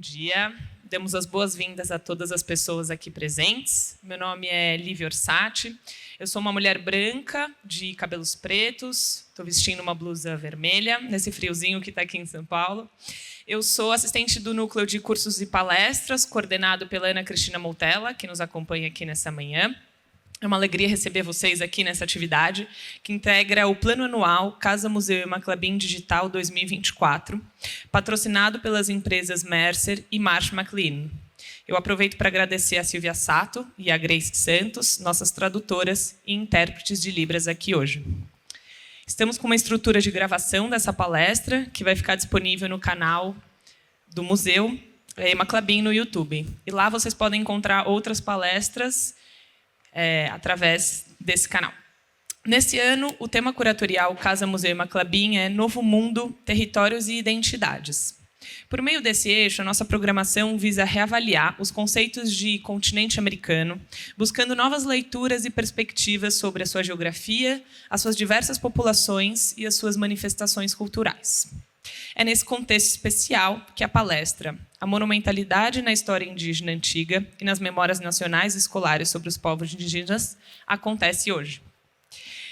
dia. Damos as boas-vindas a todas as pessoas aqui presentes. Meu nome é Lívia Orsatti. Eu sou uma mulher branca, de cabelos pretos. Estou vestindo uma blusa vermelha, nesse friozinho que está aqui em São Paulo. Eu sou assistente do Núcleo de Cursos e Palestras, coordenado pela Ana Cristina Moutella, que nos acompanha aqui nessa manhã. É uma alegria receber vocês aqui nessa atividade, que integra o Plano Anual Casa Museu e Maclabin Digital 2024, patrocinado pelas empresas Mercer e Marsh McLennan. Eu aproveito para agradecer a Silvia Sato e a Grace Santos, nossas tradutoras e intérpretes de Libras aqui hoje. Estamos com uma estrutura de gravação dessa palestra, que vai ficar disponível no canal do Museu Maclabin no YouTube. E lá vocês podem encontrar outras palestras através desse canal. Nesse ano, o tema curatorial Casa Museu e Maclabin é Novo Mundo, Territórios e Identidades. Por meio desse eixo, a nossa programação visa reavaliar os conceitos de continente americano, buscando novas leituras e perspectivas sobre a sua geografia, as suas diversas populações e as suas manifestações culturais. É nesse contexto especial que a palestra A Monumentalidade na História Indígena Antiga e nas Memórias Nacionais e Escolares sobre os Povos Indígenas acontece hoje.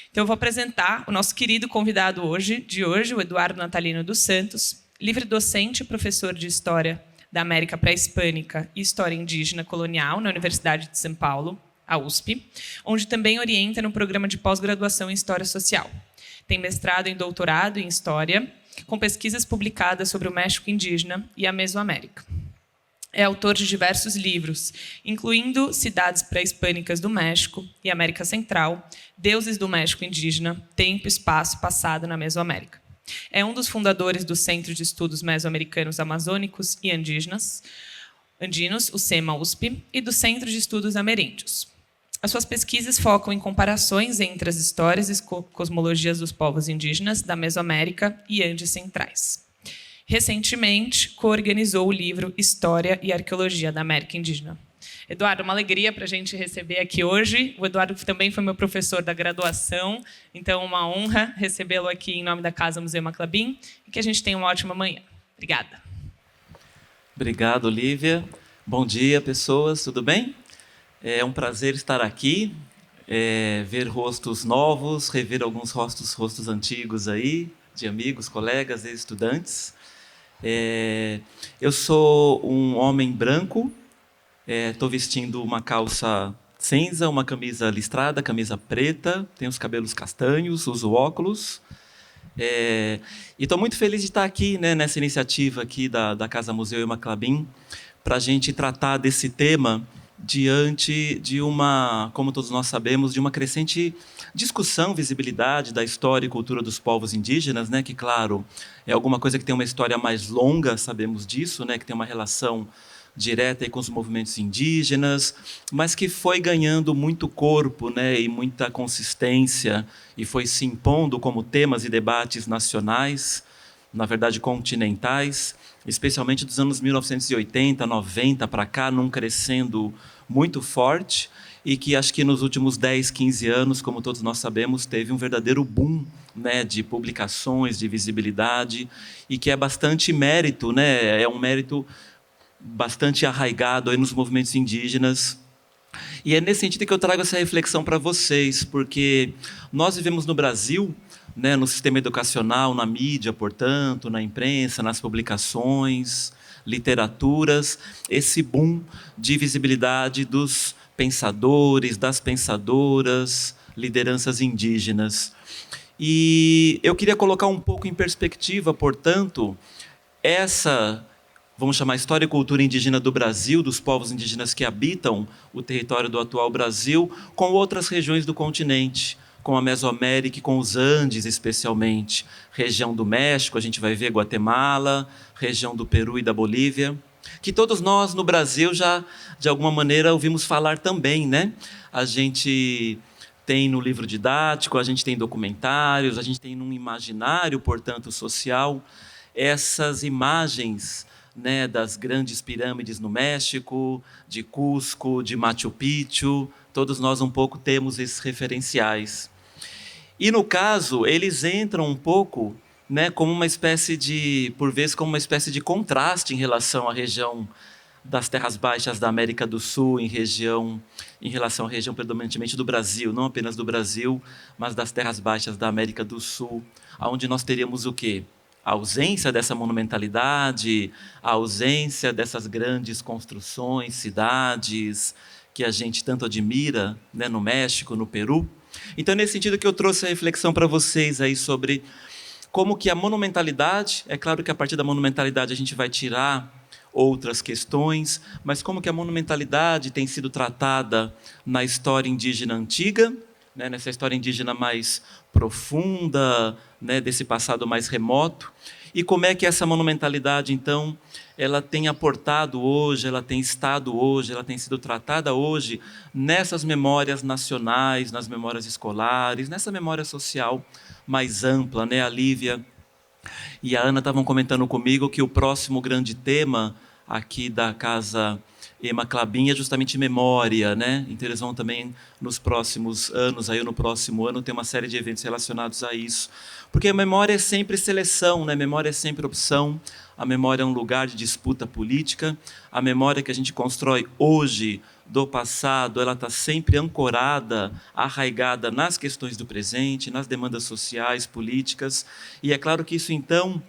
Então, eu vou apresentar o nosso querido convidado de hoje, o Eduardo Natalino dos Santos, livre-docente e professor de História da América Pré-Hispânica e História Indígena Colonial na Universidade de São Paulo, a USP, onde também orienta no programa de pós-graduação em História Social. Tem mestrado e doutorado em História, com pesquisas publicadas sobre o México indígena e a Mesoamérica. É autor de diversos livros, incluindo Cidades Pré-Hispânicas do México e América Central, Deuses do México Indígena, Tempo, Espaço, Passado na Mesoamérica. É um dos fundadores do Centro de Estudos Mesoamericanos Amazônicos e Andinos, o CEMA-USP, e do Centro de Estudos Ameríndios. As suas pesquisas focam em comparações entre as histórias e cosmologias dos povos indígenas da Mesoamérica e Andes Centrais. Recentemente, coorganizou o livro História e Arqueologia da América Indígena. Eduardo, uma alegria para a gente receber aqui hoje. O Eduardo também foi meu professor da graduação, então uma honra recebê-lo aqui em nome da Casa Museu Maclabin e que a gente tenha uma ótima manhã. Obrigada. Obrigado, Lívia. Bom dia, pessoas. Tudo bem? É um prazer estar aqui, ver rostos novos, rever alguns rostos antigos aí, de amigos, colegas, estudantes. Eu sou um homem branco, estou vestindo uma calça cinza, uma camisa listrada, camisa preta, tenho os cabelos castanhos, uso óculos. E estou muito feliz de estar aqui, né, nessa iniciativa aqui da Casa Museu e Maclabin, para a gente tratar desse tema diante de uma, como todos nós sabemos, de uma crescente discussão, visibilidade da história e cultura dos povos indígenas, né, que, claro, é alguma coisa que tem uma história mais longa, sabemos disso, né, que tem uma relação direta aí com os movimentos indígenas, mas que foi ganhando muito corpo, né, e muita consistência, e foi se impondo como temas e debates nacionais, na verdade continentais, especialmente dos anos 1980, 90 para cá, num crescendo muito forte, e que acho que nos últimos 10, 15 anos, como todos nós sabemos, teve um verdadeiro boom, né, de publicações, de visibilidade, e que é bastante mérito, né, é um mérito bastante arraigado aí nos movimentos indígenas. E é nesse sentido que eu trago essa reflexão para vocês, porque nós vivemos no Brasil, né, no sistema educacional, na mídia, portanto, na imprensa, nas publicações, literaturas, esse boom de visibilidade dos pensadores, das pensadoras, lideranças indígenas. E eu queria colocar um pouco em perspectiva, portanto, essa, vamos chamar, história e cultura indígena do Brasil, dos povos indígenas que habitam o território do atual Brasil, com outras regiões do continente, com a Mesoamérica e com os Andes, especialmente. Região do México, a gente vai ver Guatemala, região do Peru e da Bolívia, que todos nós no Brasil já, de alguma maneira, ouvimos falar também, né? A gente tem no livro didático, a gente tem documentários, a gente tem num imaginário, portanto, social, essas imagens, né, das grandes pirâmides no México, de Cusco, de Machu Picchu, todos nós um pouco temos esses referenciais. E, no caso, eles entram um pouco né, como uma espécie de, por vezes, como uma espécie de contraste em relação à região das terras baixas da América do Sul, em relação à região predominantemente do Brasil, não apenas do Brasil, mas das terras baixas da América do Sul, onde nós teríamos o quê? A ausência dessa monumentalidade, a ausência dessas grandes construções, cidades que a gente tanto admira, né, no México, no Peru. Então, é nesse sentido que eu trouxe a reflexão para vocês aí sobre como que a monumentalidade, é claro que a partir da monumentalidade a gente vai tirar outras questões, mas como que a monumentalidade tem sido tratada na história indígena antiga, né, nessa história indígena mais profunda, né, desse passado mais remoto, e como é que essa monumentalidade, então, ela tem aportado hoje, ela tem estado hoje, ela tem sido tratada hoje nessas memórias nacionais, nas memórias escolares, nessa memória social mais ampla, né? A Lívia e a Ana estavam comentando comigo que o próximo grande tema aqui da Casa Ema Klabin é justamente memória, né? Então eles vão também nos próximos anos, aí no próximo ano, ter uma série de eventos relacionados a isso. Porque a memória é sempre seleção, né? A memória é sempre opção, a memória é um lugar de disputa política, a memória que a gente constrói hoje do passado, ela está sempre ancorada, arraigada nas questões do presente, nas demandas sociais, políticas, e é claro que isso, então,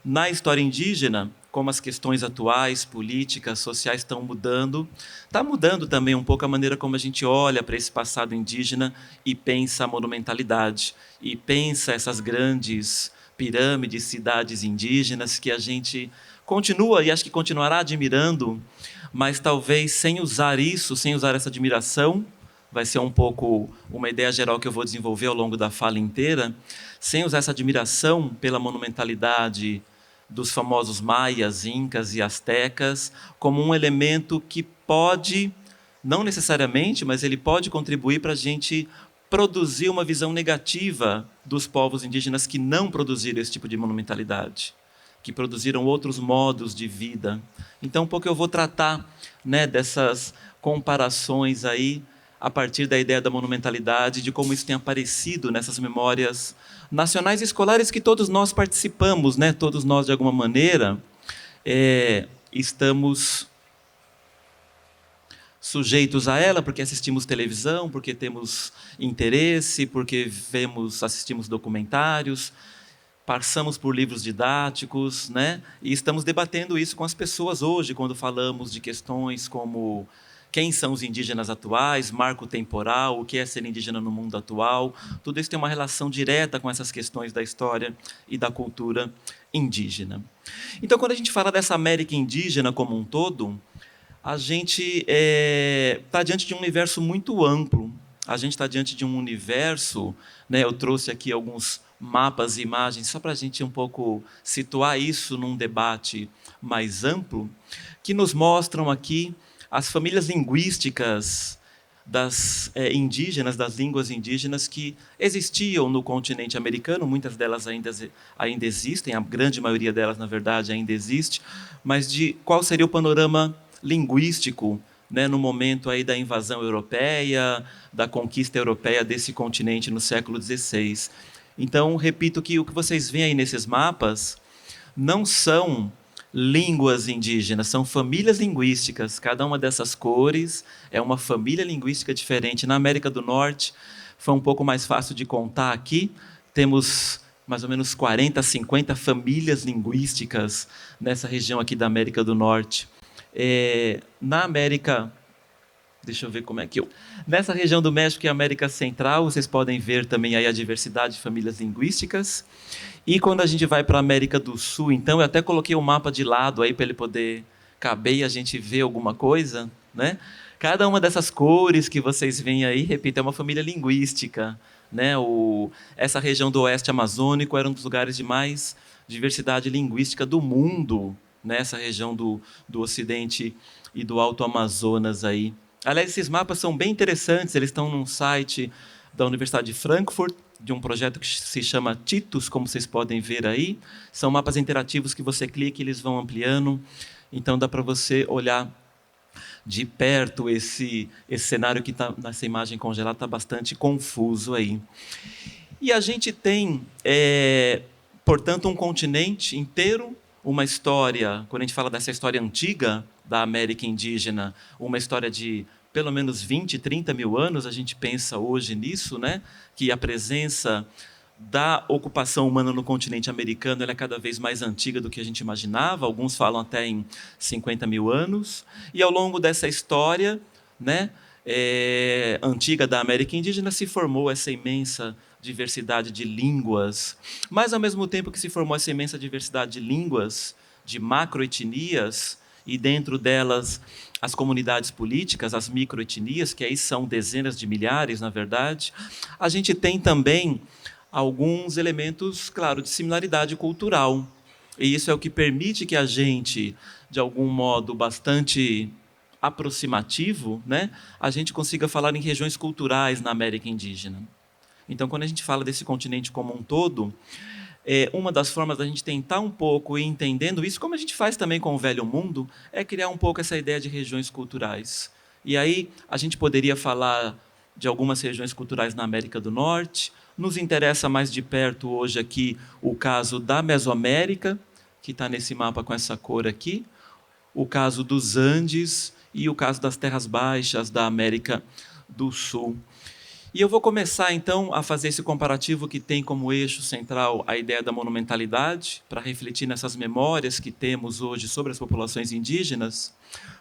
na história indígena, como as questões atuais, políticas, sociais estão mudando, está mudando também um pouco a maneira como a gente olha para esse passado indígena e pensa a monumentalidade, e pensa essas grandes pirâmides, cidades indígenas que a gente continua e acho que continuará admirando, mas talvez sem usar isso, sem usar essa admiração, vai ser um pouco uma ideia geral que eu vou desenvolver ao longo da fala inteira, sem usar essa admiração pela monumentalidade dos famosos maias, incas e astecas, como um elemento que pode, não necessariamente, mas ele pode contribuir para a gente produzir uma visão negativa dos povos indígenas que não produziram esse tipo de monumentalidade, que produziram outros modos de vida. Então, um pouco eu vou tratar, né, dessas comparações aí, a partir da ideia da monumentalidade, de como isso tem aparecido nessas memórias nacionais e escolares que todos nós participamos, né? Todos nós, de alguma maneira, estamos sujeitos a ela, porque assistimos televisão, porque temos interesse, porque assistimos documentários, passamos por livros didáticos, né? E estamos debatendo isso com as pessoas hoje, quando falamos de questões como quem são os indígenas atuais, marco temporal, o que é ser indígena no mundo atual. Tudo isso tem uma relação direta com essas questões da história e da cultura indígena. Então, quando a gente fala dessa América indígena como um todo, a gente está diante de um universo muito amplo. A gente está diante de um universo, né? Eu trouxe aqui alguns mapas e imagens só para a gente um pouco situar isso num debate mais amplo, que nos mostram aqui as famílias linguísticas das indígenas, das línguas indígenas que existiam no continente americano. Muitas delas ainda existem, a grande maioria delas, na verdade, ainda existe, mas de qual seria o panorama linguístico, né, no momento aí da invasão europeia, da conquista europeia desse continente no século XVI. Então, repito que o que vocês veem aí nesses mapas não são línguas indígenas, são famílias linguísticas. Cada uma dessas cores é uma família linguística diferente. Na América do Norte, foi um pouco mais fácil de contar aqui. Temos mais ou menos 40, 50 famílias linguísticas nessa região aqui da América do Norte. Na América... Deixa eu ver como é que eu... Nessa região do México e América Central, vocês podem ver também aí a diversidade de famílias linguísticas. E quando a gente vai para a América do Sul, então, eu até coloquei o mapa de lado aí para ele poder caber e a gente ver alguma coisa, né? Cada uma dessas cores que vocês veem aí, repito, é uma família linguística, né? Essa região do oeste amazônico era um dos lugares de mais diversidade linguística do mundo, né? Essa região do ocidente e do Alto Amazonas aí. Aliás, esses mapas são bem interessantes, eles estão num site da Universidade de Frankfurt, de um projeto que se chama Titus, como vocês podem ver aí. São mapas interativos que você clica e eles vão ampliando. Então, dá para você olhar de perto esse cenário que está nessa imagem congelada, está bastante confuso aí. E a gente tem portanto, um continente inteiro, uma história, quando a gente fala dessa história antiga da América indígena, uma história de pelo menos 20, 30 mil anos, a gente pensa hoje nisso, né? Que a presença da ocupação humana no continente americano ela é cada vez mais antiga do que a gente imaginava, alguns falam até em 50 mil anos, e ao longo dessa história, né, antiga da América indígena, se formou essa imensa diversidade de línguas, mas ao mesmo tempo que se formou essa imensa diversidade de línguas, de macroetnias, e dentro delas as comunidades políticas, as microetnias, que aí são dezenas de milhares, na verdade, a gente tem também alguns elementos, claro, de similaridade cultural. E isso é o que permite que a gente, de algum modo bastante aproximativo, né, a gente consiga falar em regiões culturais na América indígena. Então, quando a gente fala desse continente como um todo, uma das formas da gente tentar um pouco ir entendendo isso, como a gente faz também com o Velho Mundo, é criar um pouco essa ideia de regiões culturais. E aí a gente poderia falar de algumas regiões culturais na América do Norte. Nos interessa mais de perto hoje aqui o caso da Mesoamérica, que está nesse mapa com essa cor aqui, o caso dos Andes e o caso das terras baixas da América do Sul. E eu vou começar, então, a fazer esse comparativo que tem como eixo central a ideia da monumentalidade, para refletir nessas memórias que temos hoje sobre as populações indígenas,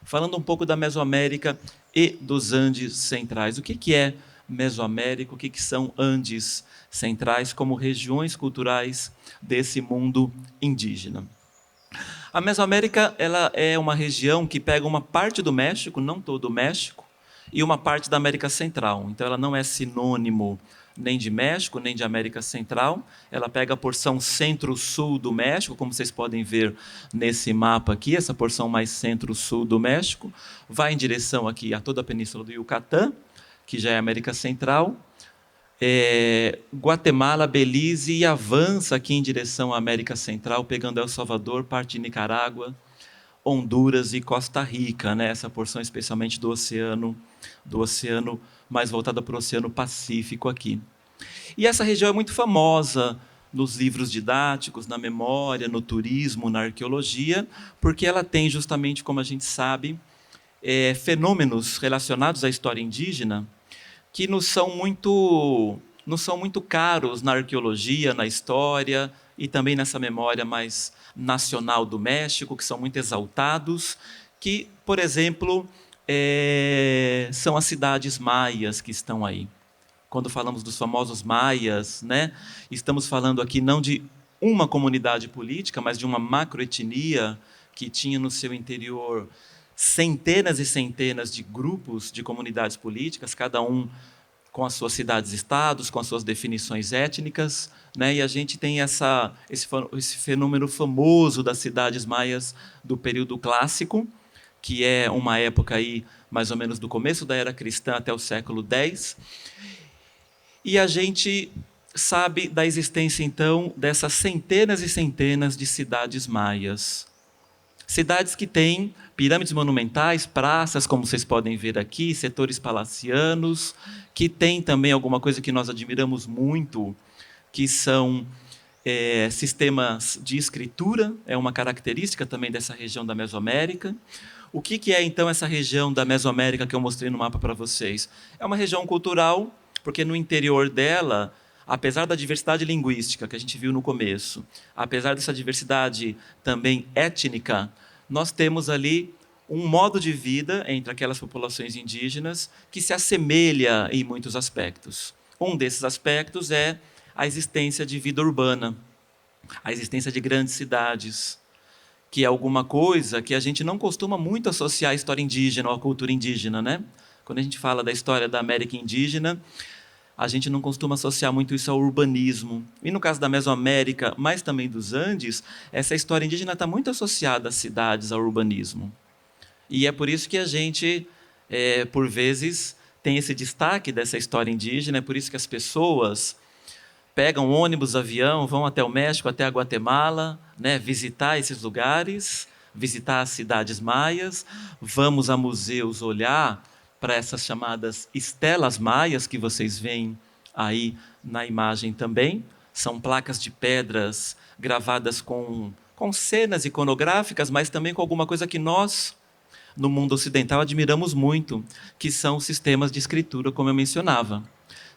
falando um pouco da Mesoamérica e dos Andes centrais. O que é Mesoamérica, o que são Andes centrais como regiões culturais desse mundo indígena? A Mesoamérica ela é uma região que pega uma parte do México, não todo o México, e uma parte da América Central. Então, ela não é sinônimo nem de México, nem de América Central. Ela pega a porção centro-sul do México, como vocês podem ver nesse mapa aqui, essa porção mais centro-sul do México, vai em direção aqui a toda a península do Yucatán, que já é América Central, Guatemala, Belize, e avança aqui em direção à América Central, pegando El Salvador, parte de Nicarágua, Honduras e Costa Rica, né? Essa porção especialmente do oceano mais voltada para o Oceano Pacífico aqui. E essa região é muito famosa nos livros didáticos, na memória, no turismo, na arqueologia, porque ela tem justamente, como a gente sabe, fenômenos relacionados à história indígena que não são muito caros na arqueologia, na história e também nessa memória mais nacional do México, que são muito exaltados, que, por exemplo, são as cidades maias que estão aí. Quando falamos dos famosos maias, né, estamos falando aqui não de uma comunidade política, mas de uma macroetnia que tinha no seu interior centenas e centenas de grupos de comunidades políticas, cada um com as suas cidades-estados, com as suas definições étnicas, né? E a gente tem esse fenômeno famoso das cidades maias do período clássico, que é uma época aí, mais ou menos do começo da era cristã até o século X. E a gente sabe da existência, então, dessas centenas e centenas de cidades maias. Cidades que têm pirâmides monumentais, praças, como vocês podem ver aqui, setores palacianos, que tem também alguma coisa que nós admiramos muito, que são sistemas de escritura, é uma característica também dessa região da Mesoamérica. O que é, então, essa região da Mesoamérica que eu mostrei no mapa para vocês? É uma região cultural, porque no interior dela, apesar da diversidade linguística que a gente viu no começo, apesar dessa diversidade também étnica, nós temos ali um modo de vida entre aquelas populações indígenas que se assemelha em muitos aspectos. Um desses aspectos é a existência de vida urbana, a existência de grandes cidades, que é alguma coisa que a gente não costuma muito associar à história indígena ou à cultura indígena, né? Quando a gente fala da história da América indígena, a gente não costuma associar muito isso ao urbanismo. E no caso da Mesoamérica, mas também dos Andes, essa história indígena está muito associada às cidades, ao urbanismo. E é por isso que a gente, por vezes, tem esse destaque dessa história indígena, é por isso que as pessoas pegam ônibus, avião, vão até o México, até a Guatemala, né, visitar esses lugares, visitar as cidades maias, vamos a museus olhar para essas chamadas estelas maias que vocês veem aí na imagem também, São placas de pedras gravadas com cenas iconográficas, mas também com alguma coisa que nós, no mundo ocidental, admiramos muito, que são os sistemas de escritura, como eu mencionava,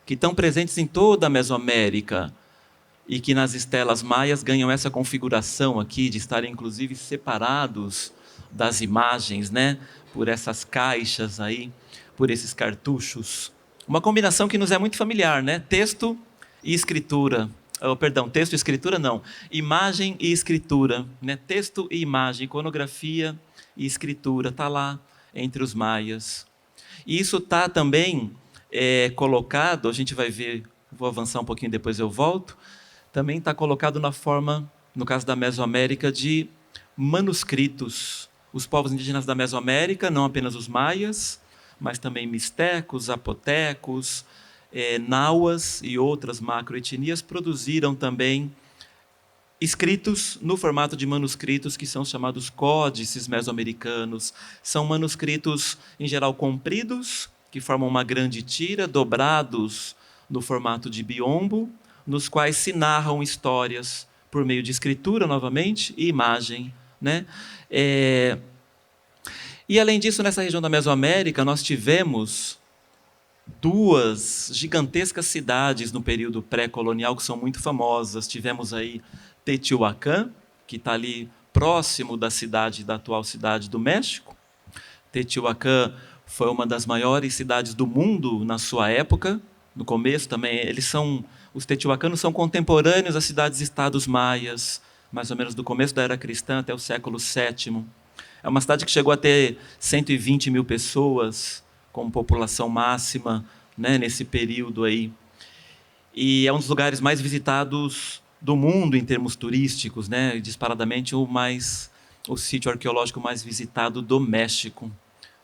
que estão presentes em toda a Mesoamérica e que nas estelas maias ganham essa configuração aqui de estarem inclusive separados das imagens, né, por essas caixas aí, por esses cartuchos. Uma combinação que nos é muito familiar, né? Texto e escritura. Texto e escritura não. Imagem e escritura, né? Texto e imagem, iconografia e escritura, está lá entre os maias. E isso está também colocado, a gente vai ver, vou avançar um pouquinho, depois eu volto, também está colocado na forma, no caso da Mesoamérica, de manuscritos. Os povos indígenas da Mesoamérica, não apenas os maias, mas também mistecos, zapotecos, nauas e outras macroetnias produziram também escritos no formato de manuscritos que são chamados códices mesoamericanos. São manuscritos, em geral, compridos, que formam uma grande tira, dobrados no formato de biombo, nos quais se narram histórias por meio de escritura, novamente, e imagem, né? E, além disso, nessa região da Mesoamérica, nós tivemos duas gigantescas cidades no período pré-colonial que são muito famosas. Tivemos aí Teotihuacán, que está ali próximo da atual cidade do México. Teotihuacán foi uma das maiores cidades do mundo na sua época. No começo também, os teotihuacanos são contemporâneos às cidades-estados maias, mais ou menos do começo da era cristã até o século VII. É uma cidade que chegou a ter 120 mil pessoas como população máxima, né, nesse período aí. E é um dos lugares mais visitados do mundo em termos turísticos, né, disparadamente o sítio arqueológico mais visitado do México.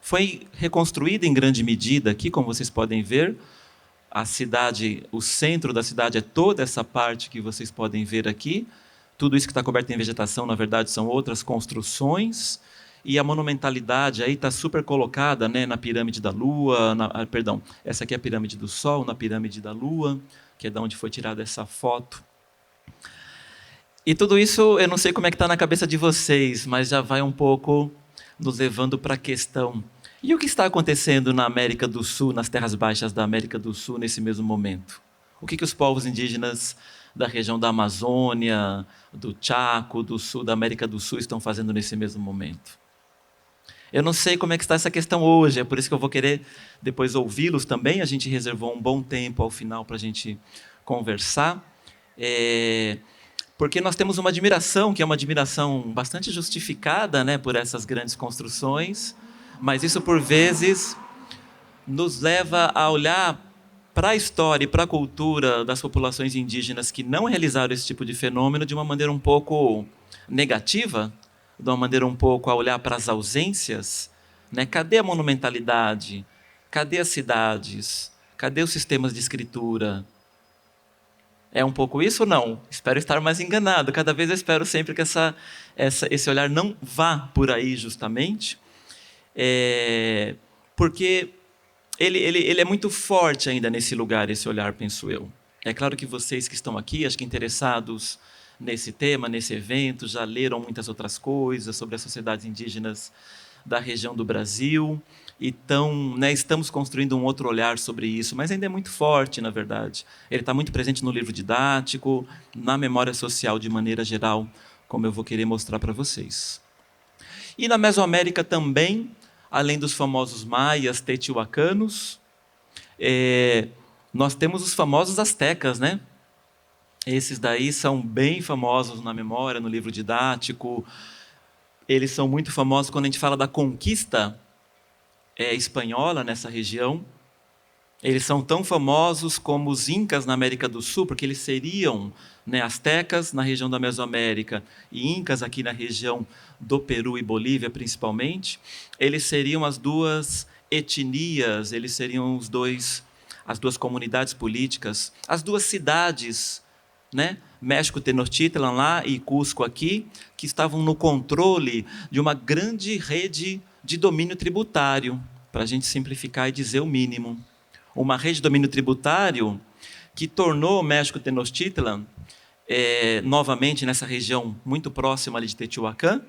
Foi reconstruída em grande medida aqui, como vocês podem ver. A cidade, o centro da cidade é toda essa parte que vocês podem ver aqui. Tudo isso que está coberto em vegetação, na verdade, são outras construções. E a monumentalidade aí está super colocada, né, na pirâmide da Lua, essa aqui é a pirâmide do Sol, na pirâmide da Lua, que é de onde foi tirada essa foto. E tudo isso, eu não sei como é que está na cabeça de vocês, mas já vai um pouco nos levando para a questão. E o que está acontecendo na América do Sul, nas terras baixas da América do Sul, nesse mesmo momento? O que os povos indígenas da região da Amazônia, do Chaco, do sul da América do Sul estão fazendo nesse mesmo momento? Eu não sei como é que está essa questão hoje, é por isso que eu vou querer depois ouvi-los também. A gente reservou um bom tempo ao final para a gente conversar, porque nós temos uma admiração, que é uma admiração bastante justificada, né, por essas grandes construções, mas isso, por vezes, nos leva a olhar para a história e para a cultura das populações indígenas que não realizaram esse tipo de fenômeno de uma maneira um pouco negativa, de uma maneira um pouco a olhar para as ausências, né? Cadê a monumentalidade? Cadê as cidades? Cadê os sistemas de escritura? É um pouco isso ou não? Espero estar mais enganado. Cada vez eu espero sempre que esse olhar não vá por aí, justamente, porque ele é muito forte ainda nesse lugar, esse olhar, penso eu. É claro que vocês que estão aqui, acho que interessados nesse tema, nesse evento, já leram muitas outras coisas sobre as sociedades indígenas da região do Brasil, e estamos construindo um outro olhar sobre isso, mas ainda é muito forte, na verdade. Ele está muito presente no livro didático, na memória social de maneira geral, como eu vou querer mostrar para vocês. E na Mesoamérica também, além dos famosos maias, teotihuacanos, nós temos os famosos astecas, né? Esses daí são bem famosos na memória, no livro didático. Eles são muito famosos quando a gente fala da conquista espanhola nessa região. Eles são tão famosos como os incas na América do Sul, porque eles seriam, né, astecas na região da Mesoamérica e incas aqui na região do Peru e Bolívia, principalmente. Eles seriam as duas etnias, eles seriam as duas comunidades políticas, as duas cidades, né? México, Tenochtitlan lá e Cusco aqui, que estavam no controle de uma grande rede de domínio tributário, para a gente simplificar e dizer o mínimo. Uma rede de domínio tributário que tornou México, Tenochtitlan novamente nessa região muito próxima ali de Teotihuacan,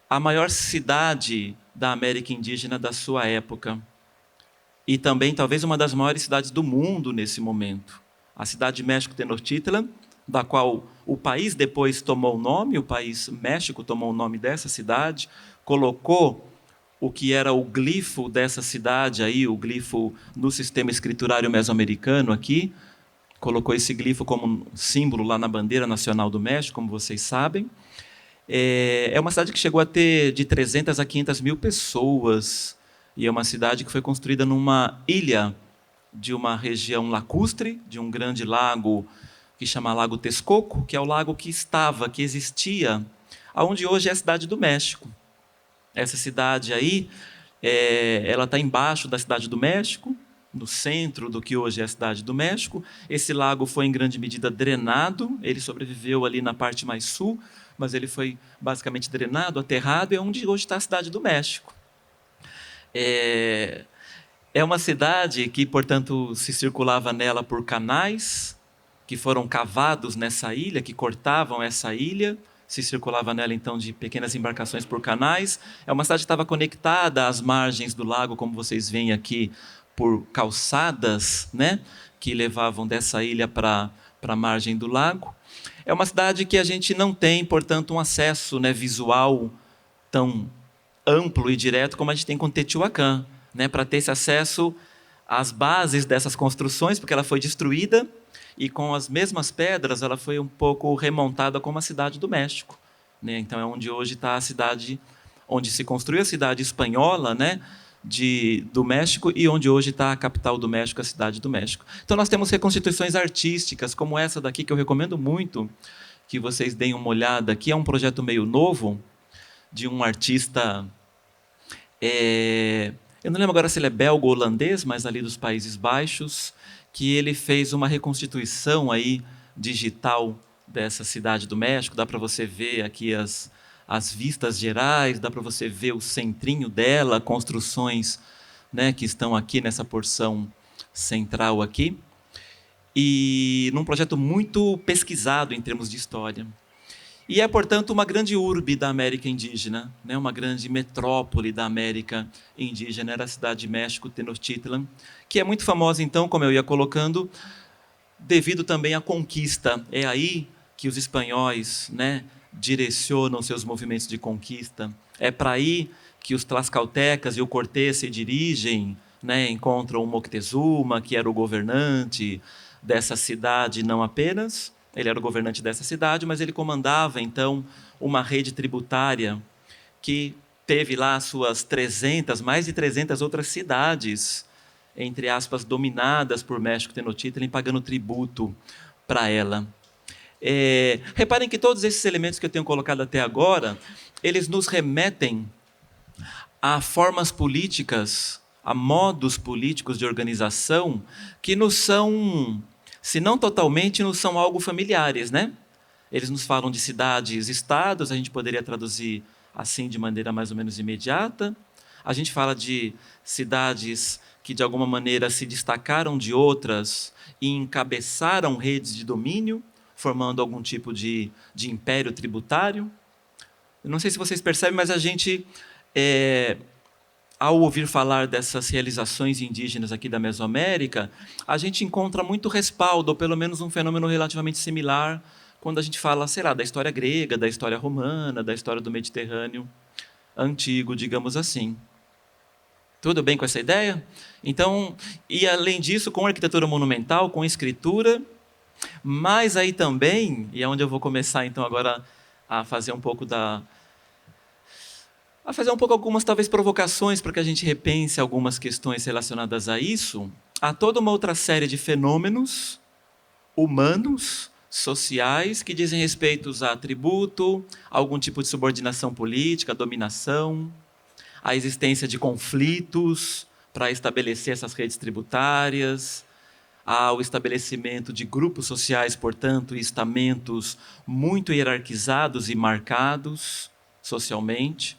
a maior cidade da América Indígena da sua época. E também talvez uma das maiores cidades do mundo nesse momento. A cidade de México Tenochtitlan, da qual o país depois tomou o nome, o país México tomou o nome dessa cidade, colocou o que era o glifo dessa cidade, aí, o glifo no sistema escriturário mesoamericano aqui, colocou esse glifo como símbolo lá na bandeira nacional do México, como vocês sabem. É uma cidade que chegou a ter de 300 a 500 mil pessoas, e é uma cidade que foi construída numa ilha de uma região lacustre, de um grande lago que chama Lago Texcoco, que é o lago que existia, onde hoje é a cidade do México. Essa cidade aí, ela está embaixo da cidade do México, no centro do que hoje é a cidade do México. Esse lago foi em grande medida drenado, ele sobreviveu ali na parte mais sul, mas ele foi basicamente drenado, aterrado, é onde hoje está a cidade do México. É uma cidade que, portanto, se circulava nela por canais que foram cavados nessa ilha, que cortavam essa ilha, se circulava nela, então, de pequenas embarcações por canais. É uma cidade que estava conectada às margens do lago, como vocês veem aqui, por calçadas, né, que levavam dessa ilha para a margem do lago. É uma cidade que a gente não tem, portanto, um acesso, né, visual tão amplo e direto como a gente tem com Teotihuacan, né, para ter esse acesso às bases dessas construções, porque ela foi destruída e com as mesmas pedras ela foi um pouco remontada como a cidade do México, né? Então é onde hoje está a cidade, onde se construiu a cidade espanhola, né, do México, e onde hoje está a capital do México, a cidade do México. Então nós temos reconstituições artísticas, como essa daqui, que eu recomendo muito que vocês deem uma olhada. Aqui é um projeto meio novo, de um artista, eu não lembro agora se ele é belga ou holandês, mas ali dos Países Baixos, que ele fez uma reconstituição aí digital dessa cidade do México. Dá para você ver aqui as vistas gerais, dá para você ver o centrinho dela, construções, né, que estão aqui nessa porção central aqui, e num projeto muito pesquisado em termos de história. E é, portanto, uma grande urbe da América indígena, né, uma grande metrópole da América indígena, era a cidade de México Tenochtitlan, que é muito famosa, então, como eu ia colocando, devido também à conquista. É aí que os espanhóis, né, direcionam seus movimentos de conquista. É para aí que os tlaxcaltecas e o Cortés se dirigem, né, encontram o Moctezuma, que era o governante dessa cidade, não apenas. Ele era o governante dessa cidade, mas ele comandava, então, uma rede tributária que teve lá suas mais de 300 outras cidades, entre aspas, dominadas por México Tenochtitlan, pagando tributo para ela. Reparem que todos esses elementos que eu tenho colocado até agora, eles nos remetem a formas políticas, a modos políticos de organização que nos são, se não totalmente, nos são algo familiares, né? Eles nos falam de cidades-estados, a gente poderia traduzir assim de maneira mais ou menos imediata. A gente fala de cidades que, de alguma maneira, se destacaram de outras e encabeçaram redes de domínio, formando algum tipo de império tributário. Eu não sei se vocês percebem, mas a gente, ao ouvir falar dessas realizações indígenas aqui da Mesoamérica, a gente encontra muito respaldo, ou pelo menos um fenômeno relativamente similar, quando a gente fala, sei lá, da história grega, da história romana, da história do Mediterrâneo antigo, digamos assim. Tudo bem com essa ideia? Então, e além disso, com arquitetura monumental, com escritura, mas aí também, e é onde eu vou começar então agora a fazer um pouco algumas talvez provocações para que a gente repense algumas questões relacionadas a isso, há toda uma outra série de fenômenos humanos, sociais, que dizem respeito a tributo, a algum tipo de subordinação política, dominação, a existência de conflitos para estabelecer essas redes tributárias, ao estabelecimento de grupos sociais, portanto, e estamentos muito hierarquizados e marcados socialmente.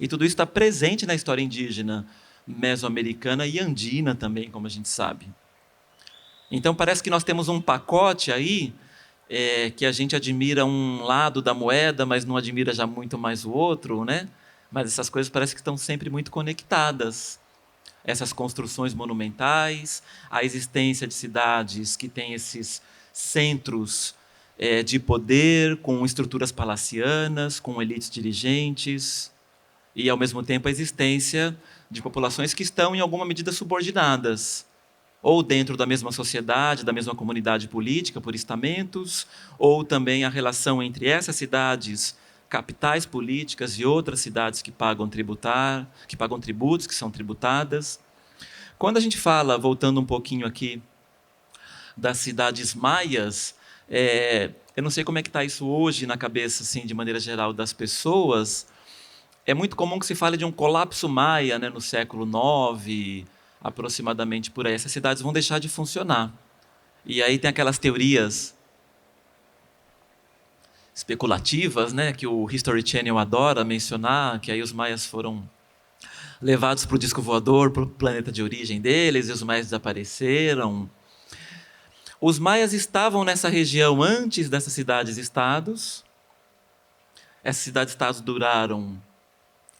E tudo isso está presente na história indígena mesoamericana e andina também, como a gente sabe. Então, parece que nós temos um pacote aí que a gente admira um lado da moeda, mas não admira já muito mais o outro, né? Mas essas coisas parecem que estão sempre muito conectadas. Essas construções monumentais, a existência de cidades que têm esses centros de poder, com estruturas palacianas, com elites dirigentes, e, ao mesmo tempo, a existência de populações que estão, em alguma medida, subordinadas, ou dentro da mesma sociedade, da mesma comunidade política, por estamentos, ou também a relação entre essas cidades, capitais políticas, e outras cidades que pagam tributos, que são tributadas. Quando a gente fala, voltando um pouquinho aqui, das cidades maias, eu não sei como é que está isso hoje na cabeça, assim, de maneira geral, das pessoas. É muito comum que se fale de um colapso maia, né, no século IX, aproximadamente por aí. Essas cidades vão deixar de funcionar. E aí tem aquelas teorias especulativas, né, que o History Channel adora mencionar, que aí os maias foram levados para o disco voador, para o planeta de origem deles, e os maias desapareceram. Os maias estavam nessa região antes dessas cidades-estados. Essas cidades-estados duraram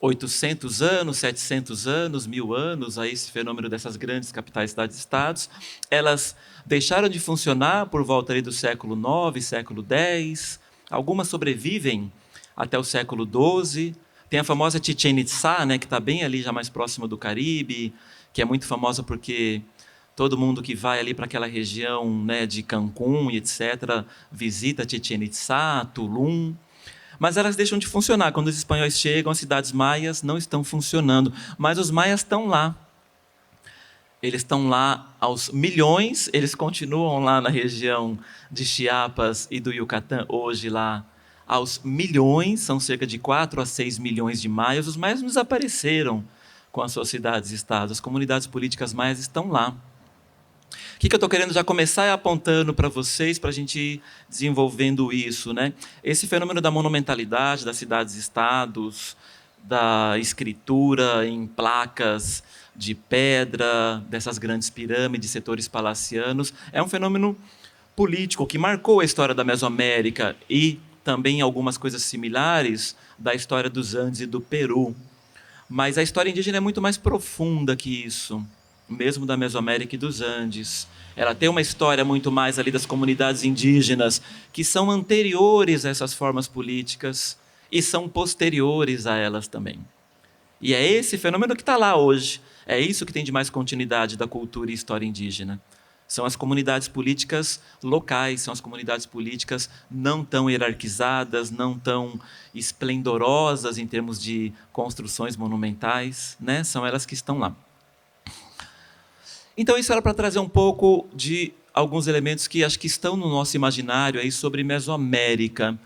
800 anos, 700 anos, 1000 anos, aí esse fenômeno dessas grandes capitais cidades-estados. Elas deixaram de funcionar por volta ali do século IX, século X. Algumas sobrevivem até o século XII. Tem a famosa Chichén Itzá, né, que está bem ali, já mais próxima do Caribe, que é muito famosa porque todo mundo que vai ali para aquela região, né, de Cancún e etc., visita Chichén Itzá, Tulum. Mas elas deixam de funcionar. Quando os espanhóis chegam, as cidades maias não estão funcionando. Mas os maias estão lá. Eles estão lá aos milhões, eles continuam lá na região de Chiapas e do Yucatán, hoje lá aos milhões, são cerca de 4 a 6 milhões de maias. Os maias não desapareceram com as suas cidades-estados. As comunidades políticas maias estão lá. O que eu estou querendo já começar apontando para vocês, para a gente ir desenvolvendo isso, né? Esse fenômeno da monumentalidade das cidades-estados, da escritura em placas de pedra, dessas grandes pirâmides, setores palacianos, é um fenômeno político que marcou a história da Mesoamérica e também algumas coisas similares da história dos Andes e do Peru. Mas a história indígena é muito mais profunda que isso, mesmo da Mesoamérica e dos Andes. Ela tem uma história muito mais ali das comunidades indígenas, que são anteriores a essas formas políticas e são posteriores a elas também. E é esse fenômeno que está lá hoje. É isso que tem de mais continuidade da cultura e história indígena. São as comunidades políticas locais, são as comunidades políticas não tão hierarquizadas, não tão esplendorosas em termos de construções monumentais, né? São elas que estão lá. Então, isso era para trazer um pouco de alguns elementos que acho que estão no nosso imaginário aí sobre Mesoamérica.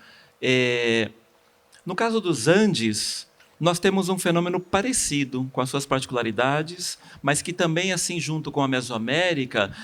No caso dos Andes, nós temos um fenômeno parecido, com as suas particularidades, mas que também, assim, junto com a Mesoamérica,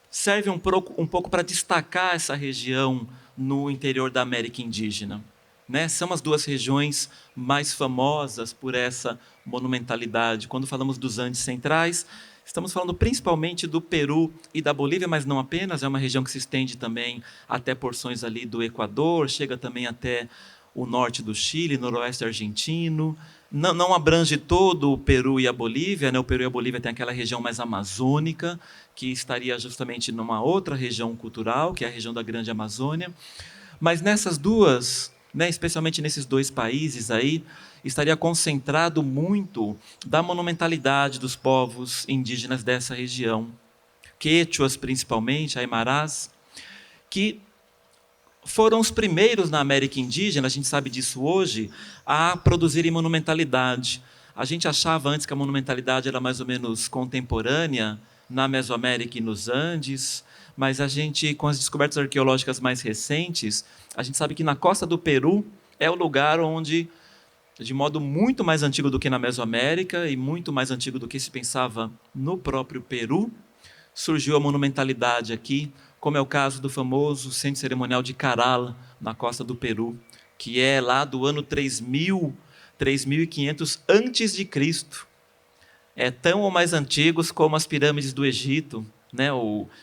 serve um pouco para destacar essa região no interior da América indígena. Né? São as duas regiões mais famosas por essa monumentalidade. Quando falamos dos Andes centrais, estamos falando principalmente do Peru e da Bolívia, mas não apenas, é uma região que se estende também até porções ali do Equador, chega também até o norte do Chile, noroeste argentino. Não abrange todo o Peru e a Bolívia, né? O Peru e a Bolívia tem aquela região mais amazônica, que estaria justamente numa outra região cultural, que é a região da Grande Amazônia. Mas nessas duas, né, especialmente nesses dois países aí, estaria concentrado muito da monumentalidade dos povos indígenas dessa região. Quechuas, principalmente, aimarás, que foram os primeiros na América indígena, a gente sabe disso hoje, a produzirem monumentalidade. A gente achava antes que a monumentalidade era mais ou menos contemporânea na Mesoamérica e nos Andes, mas a gente, com as descobertas arqueológicas mais recentes, a gente sabe que na costa do Peru é o lugar onde, de modo muito mais antigo do que na Mesoamérica e muito mais antigo do que se pensava no próprio Peru, surgiu a monumentalidade aqui, como é o caso do famoso centro cerimonial de Caral, na costa do Peru, que é lá do ano 3000, 3500 a.C. É tão ou mais antigos como as pirâmides do Egito, né?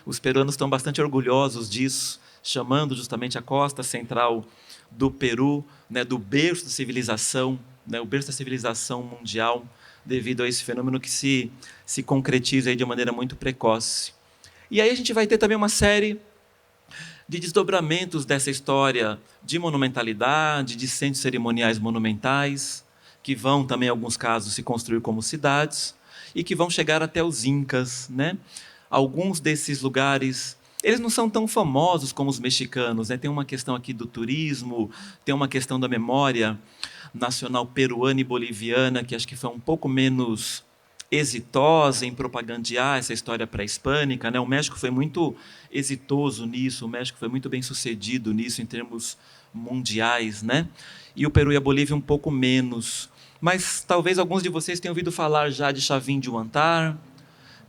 Os peruanos estão bastante orgulhosos disso. chamando justamente a costa central do Peru, né, do berço da civilização, né, o berço da civilização mundial, devido a esse fenômeno que se concretiza aí de uma maneira muito precoce. E aí a gente vai ter também uma série de desdobramentos dessa história de monumentalidade, de centros cerimoniais monumentais, que vão também, em alguns casos, se construir como cidades, e que vão chegar até os Incas, né? Alguns desses lugares, eles não são tão famosos como os mexicanos, né? Tem uma questão aqui do turismo, tem uma questão da memória nacional peruana e boliviana, que acho que foi um pouco menos exitosa em propagandear essa história pré-hispânica, né? O México foi muito exitoso nisso, o México foi muito bem sucedido nisso em termos mundiais, né? E o Peru e a Bolívia um pouco menos. Mas talvez alguns de vocês tenham ouvido falar já de Chavín de Huántar,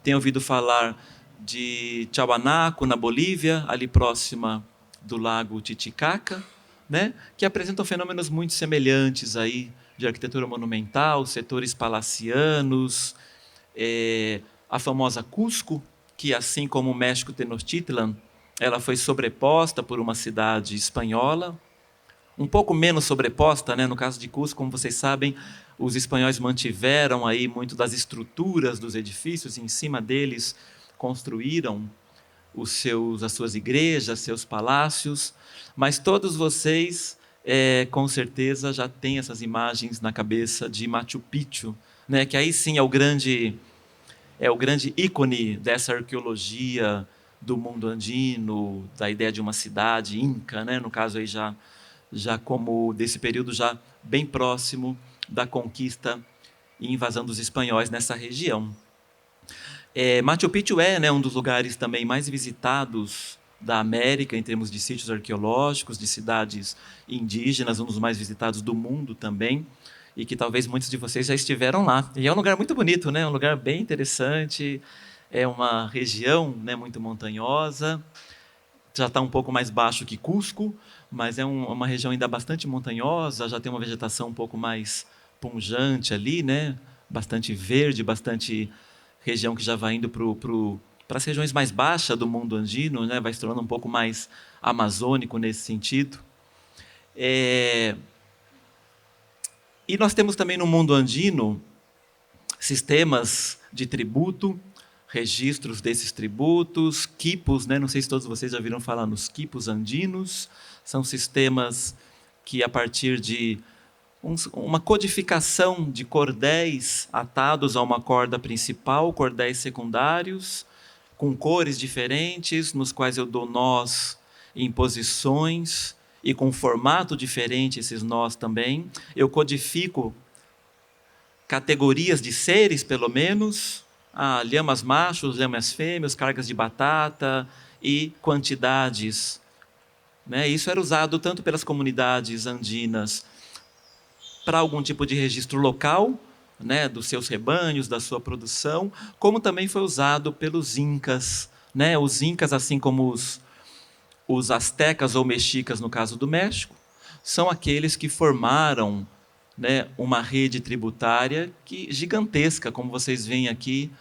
tenham ouvido falar de Tiahuanaco, na Bolívia, ali próxima do lago Titicaca, né? Que apresentam fenômenos muito semelhantes aí de arquitetura monumental, setores palacianos, a famosa Cusco, que assim como o México Tenochtitlan, ela foi sobreposta por uma cidade espanhola, um pouco menos sobreposta, né? No caso de Cusco, como vocês sabem, os espanhóis mantiveram aí muito das estruturas dos edifícios, e em cima deles construíram as suas igrejas, seus palácios, mas todos vocês, com certeza, já têm essas imagens na cabeça de Machu Picchu, né? Que aí sim é o grande ícone dessa arqueologia do mundo andino, da ideia de uma cidade inca, né? No caso aí já como desse período já bem próximo da conquista e invasão dos espanhóis nessa região. Machu Picchu é, né, um dos lugares também mais visitados da América em termos de sítios arqueológicos, de cidades indígenas, um dos mais visitados do mundo também, e que talvez muitos de vocês já estiveram lá. E é um lugar muito bonito, né? Um lugar bem interessante, é uma região, né, muito montanhosa, já está um pouco mais baixo que Cusco, mas é uma região ainda bastante montanhosa, já tem uma vegetação um pouco mais pungente ali, né? Bastante verde, bastante região que já vai indo para as regiões mais baixas do mundo andino, né? Vai se tornando um pouco mais amazônico nesse sentido. E nós temos também no mundo andino sistemas de tributo, registros desses tributos, quipos, né? Não sei se todos vocês já viram falar nos quipos andinos, são sistemas que, a partir de uma codificação de cordéis atados a uma corda principal, cordéis secundários, com cores diferentes, nos quais eu dou nós em posições e com formato diferente esses nós também. Eu codifico categorias de seres, pelo menos, lhamas machos, lhamas fêmeas, cargas de batata e quantidades, né? Isso era usado tanto pelas comunidades andinas para algum tipo de registro local, né, dos seus rebanhos, da sua produção, como também foi usado pelos incas, né? Os incas, assim como os astecas ou mexicas, no caso do México, são aqueles que formaram, né, uma rede tributária gigantesca, como vocês veem aqui,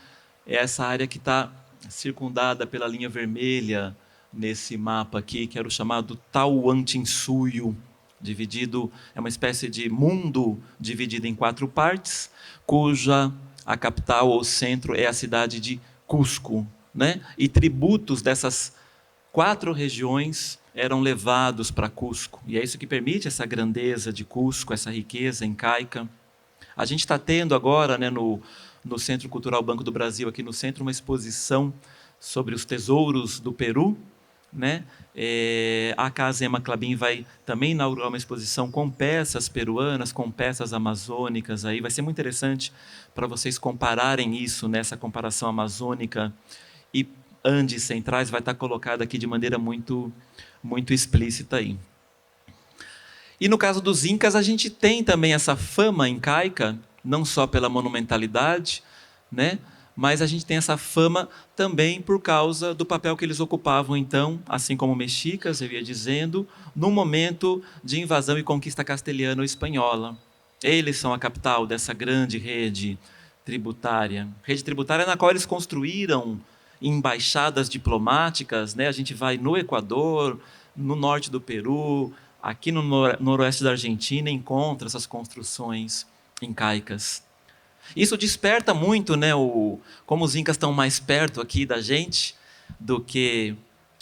é essa área que está circundada pela linha vermelha nesse mapa aqui, que era o chamado Tahuantinsuyo, dividido, é uma espécie de mundo dividido em 4 partes, cuja a capital ou centro é a cidade de Cusco, né? E tributos dessas 4 regiões eram levados para Cusco, e é isso que permite essa grandeza de Cusco, essa riqueza incaica. A gente está tendo agora, né, no Centro Cultural Banco do Brasil, aqui no centro, uma exposição sobre os tesouros do Peru, né? A Casa Ema Klabin vai também inaugurar uma exposição com peças peruanas, com peças amazônicas. Aí vai ser muito interessante para vocês compararem isso, nessa comparação amazônica e Andes centrais, vai estar colocada aqui de maneira muito, muito explícita aí. E no caso dos incas, a gente tem também essa fama incaica, não só pela monumentalidade, né? Mas a gente tem essa fama também por causa do papel que eles ocupavam, então, assim como mexicas, eu ia dizendo, no momento de invasão e conquista castelhana ou espanhola. Eles são a capital dessa grande rede tributária na qual eles construíram embaixadas diplomáticas, né? A gente vai no Equador, no norte do Peru, aqui no noroeste da Argentina, encontra essas construções incaicas. Isso desperta muito, né, como os incas estão mais perto aqui da gente do que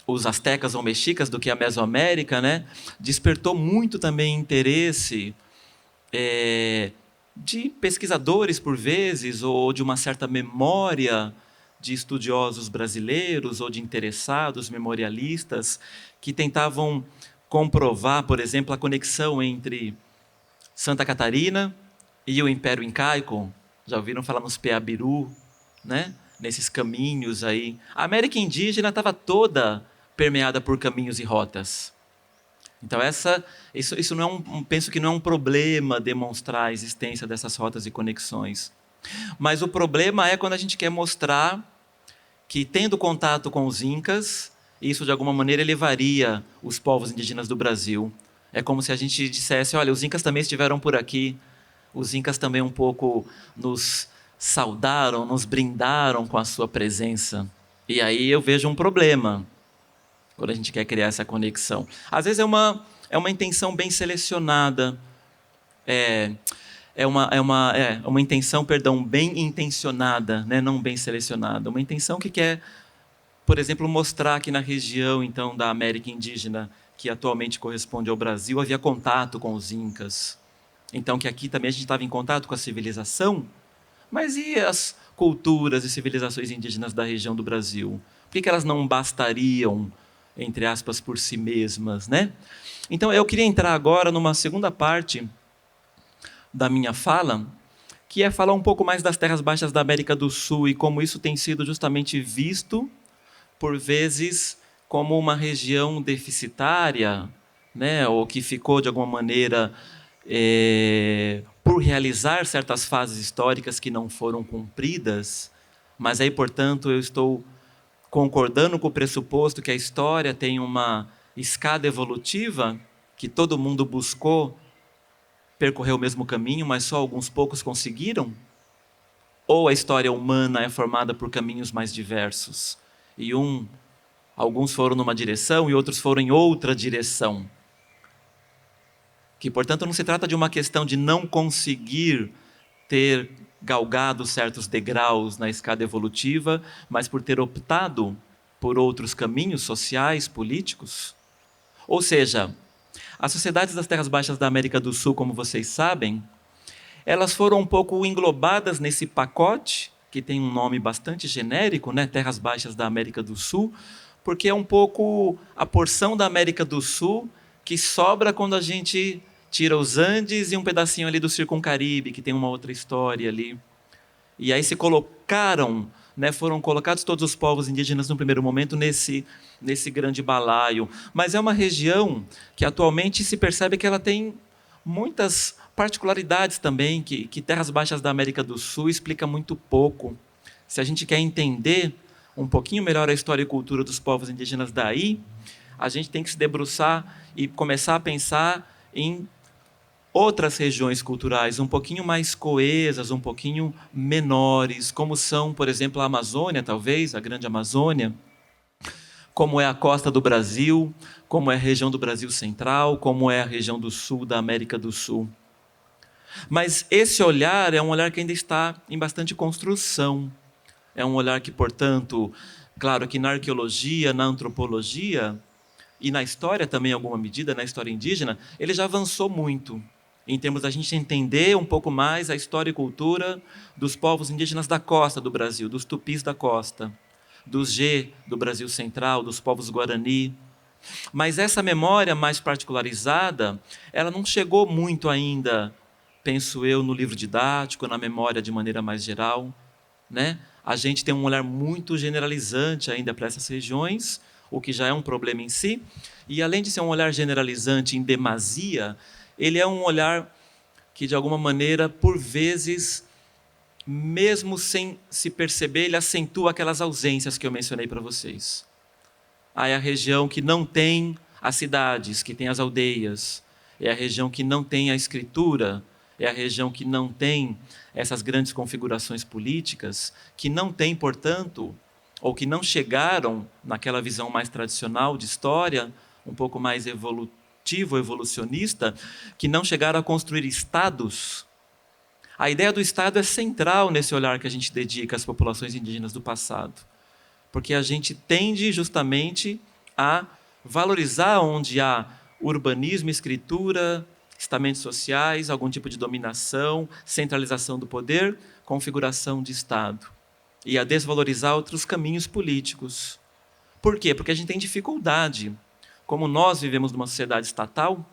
os astecas ou mexicas, do que a Mesoamérica, né, despertou muito também interesse de pesquisadores, por vezes, ou de uma certa memória de estudiosos brasileiros ou de interessados memorialistas que tentavam comprovar, por exemplo, a conexão entre Santa Catarina e o Império Incaico. Já ouviram falar nos Peabiru, né? Nesses caminhos aí. A América indígena estava toda permeada por caminhos e rotas. Então isso não é penso que não é um problema demonstrar a existência dessas rotas e conexões. Mas o problema é quando a gente quer mostrar que, tendo contato com os incas, isso de alguma maneira elevaria os povos indígenas do Brasil. É como se a gente dissesse, olha, os incas também estiveram por aqui, os incas também um pouco nos saudaram, nos brindaram com a sua presença. E aí eu vejo um problema quando a gente quer criar essa conexão. Às vezes é uma intenção bem selecionada, é uma intenção, perdão, bem intencionada, né? Não bem selecionada. Uma intenção que quer, por exemplo, mostrar que na região então da América indígena, que atualmente corresponde ao Brasil, havia contato com os incas. Então que aqui também a gente estava em contato com a civilização, mas e as culturas e civilizações indígenas da região do Brasil? Por que elas não bastariam, entre aspas, por si mesmas, né? Então eu queria entrar agora numa segunda parte da minha fala, que é falar um pouco mais das terras baixas da América do Sul e como isso tem sido justamente visto, por vezes, como uma região deficitária, né? Ou que ficou, de alguma maneira, por realizar certas fases históricas que não foram cumpridas, mas aí, portanto, eu estou concordando com o pressuposto que a história tem uma escada evolutiva, que todo mundo buscou percorrer o mesmo caminho, mas só alguns poucos conseguiram? Ou a história humana é formada por caminhos mais diversos? E alguns foram numa direção e outros foram em outra direção. Que, portanto, não se trata de uma questão de não conseguir ter galgado certos degraus na escada evolutiva, mas por ter optado por outros caminhos sociais, políticos. Ou seja, as sociedades das terras baixas da América do Sul, como vocês sabem, elas foram um pouco englobadas nesse pacote, que tem um nome bastante genérico, né? Terras baixas da América do Sul, porque é um pouco a porção da América do Sul que sobra quando a gente tira os Andes e um pedacinho ali do Circuncaribe, que tem uma outra história ali. E aí se colocaram, né, foram colocados todos os povos indígenas no primeiro momento nesse grande balaio. Mas é uma região que atualmente se percebe que ela tem muitas particularidades também, que Terras Baixas da América do Sul explica muito pouco. Se a gente quer entender um pouquinho melhor a história e cultura dos povos indígenas daí, a gente tem que se debruçar e começar a pensar em outras regiões culturais um pouquinho mais coesas, um pouquinho menores, como são, por exemplo, a Amazônia, talvez, a Grande Amazônia, como é a costa do Brasil, como é a região do Brasil Central, como é a região do sul da América do Sul. Mas esse olhar é um olhar que ainda está em bastante construção. É um olhar que, portanto, claro que na arqueologia, na antropologia e na história também, em alguma medida, na história indígena, ele já avançou muito em termos da gente entender um pouco mais a história e cultura dos povos indígenas da costa do Brasil, dos tupis da costa, dos G do Brasil Central, dos povos Guarani. Mas essa memória mais particularizada, ela não chegou muito ainda, penso eu, no livro didático, na memória de maneira mais geral, né? A gente tem um olhar muito generalizante ainda para essas regiões, o que já é um problema em si, e além de ser um olhar generalizante em demasia, ele é um olhar que, de alguma maneira, por vezes, mesmo sem se perceber, ele acentua aquelas ausências que eu mencionei para vocês. É a região que não tem as cidades, que tem as aldeias, é a região que não tem a escritura, é a região que não tem essas grandes configurações políticas, que não tem, portanto, ou que não chegaram, naquela visão mais tradicional de história, um pouco mais evolutivo, evolucionista, que não chegaram a construir estados. A ideia do Estado é central nesse olhar que a gente dedica às populações indígenas do passado, porque a gente tende justamente a valorizar onde há urbanismo, escritura, estamentos sociais, algum tipo de dominação, centralização do poder, configuração de Estado, e a desvalorizar outros caminhos políticos. Por quê? Porque a gente tem dificuldade. Como nós vivemos numa sociedade estatal,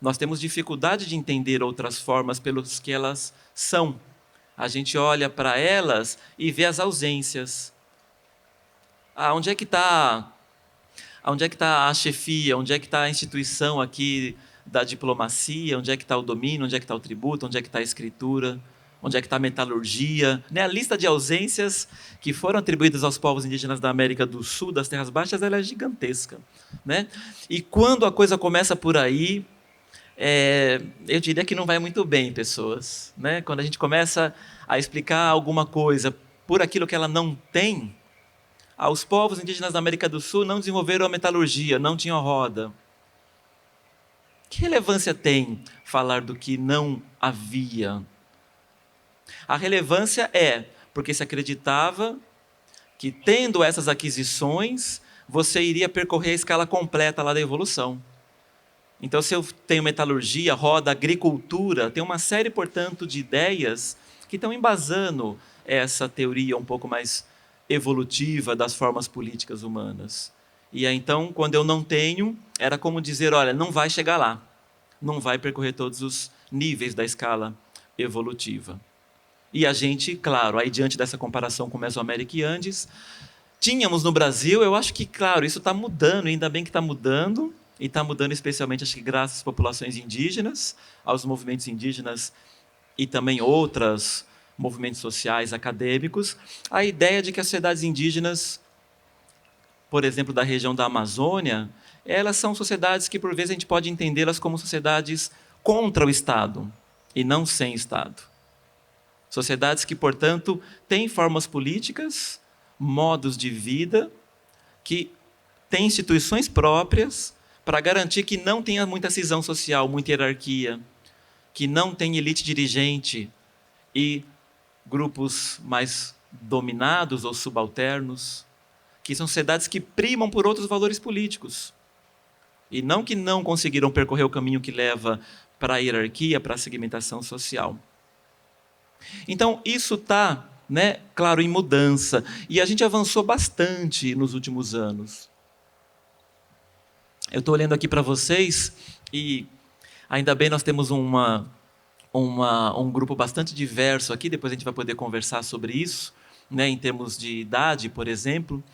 nós temos dificuldade de entender outras formas pelos que elas são. A gente olha para elas e vê as ausências. Onde é que está a chefia? Onde é que está a instituição aqui da diplomacia? Onde é que está o domínio? Onde é que está o tributo? Onde é que está a escritura? Onde é que está a metalurgia? A lista de ausências que foram atribuídas aos povos indígenas da América do Sul, das Terras Baixas, ela é gigantesca. E quando a coisa começa por aí, eu diria que não vai muito bem, pessoas. Quando a gente começa a explicar alguma coisa por aquilo que ela não tem, os povos indígenas da América do Sul não desenvolveram a metalurgia, não tinham roda. Que relevância tem falar do que não havia? A relevância é porque se acreditava que, tendo essas aquisições, você iria percorrer a escala completa lá da evolução. Então, se eu tenho metalurgia, roda, agricultura, tem uma série, portanto, de ideias que estão embasando essa teoria um pouco mais evolutiva das formas políticas humanas. E aí, então, quando eu não tenho, era como dizer, olha, não vai chegar lá, não vai percorrer todos os níveis da escala evolutiva. E a gente, claro, aí diante dessa comparação com Mesoamérica e Andes, tínhamos no Brasil, eu acho que, claro, isso está mudando, ainda bem que está mudando, e está mudando especialmente, acho que graças às populações indígenas, aos movimentos indígenas e também outros movimentos sociais, acadêmicos, a ideia de que as sociedades indígenas, por exemplo, da região da Amazônia, elas são sociedades que, por vezes, a gente pode entendê-las como sociedades contra o Estado e não sem Estado. Sociedades que, portanto, têm formas políticas, modos de vida, que têm instituições próprias para garantir que não tenha muita cisão social, muita hierarquia, que não tenha elite dirigente e grupos mais dominados ou subalternos, que são sociedades que primam por outros valores políticos. E não que não conseguiram percorrer o caminho que leva para a hierarquia, para a segmentação social. Então, isso está, claro, em mudança. E a gente avançou bastante nos últimos anos. Eu estou olhando aqui para vocês e ainda bem nós temos um grupo bastante diverso aqui, depois a gente vai poder conversar sobre isso, em termos de idade, por exemplo.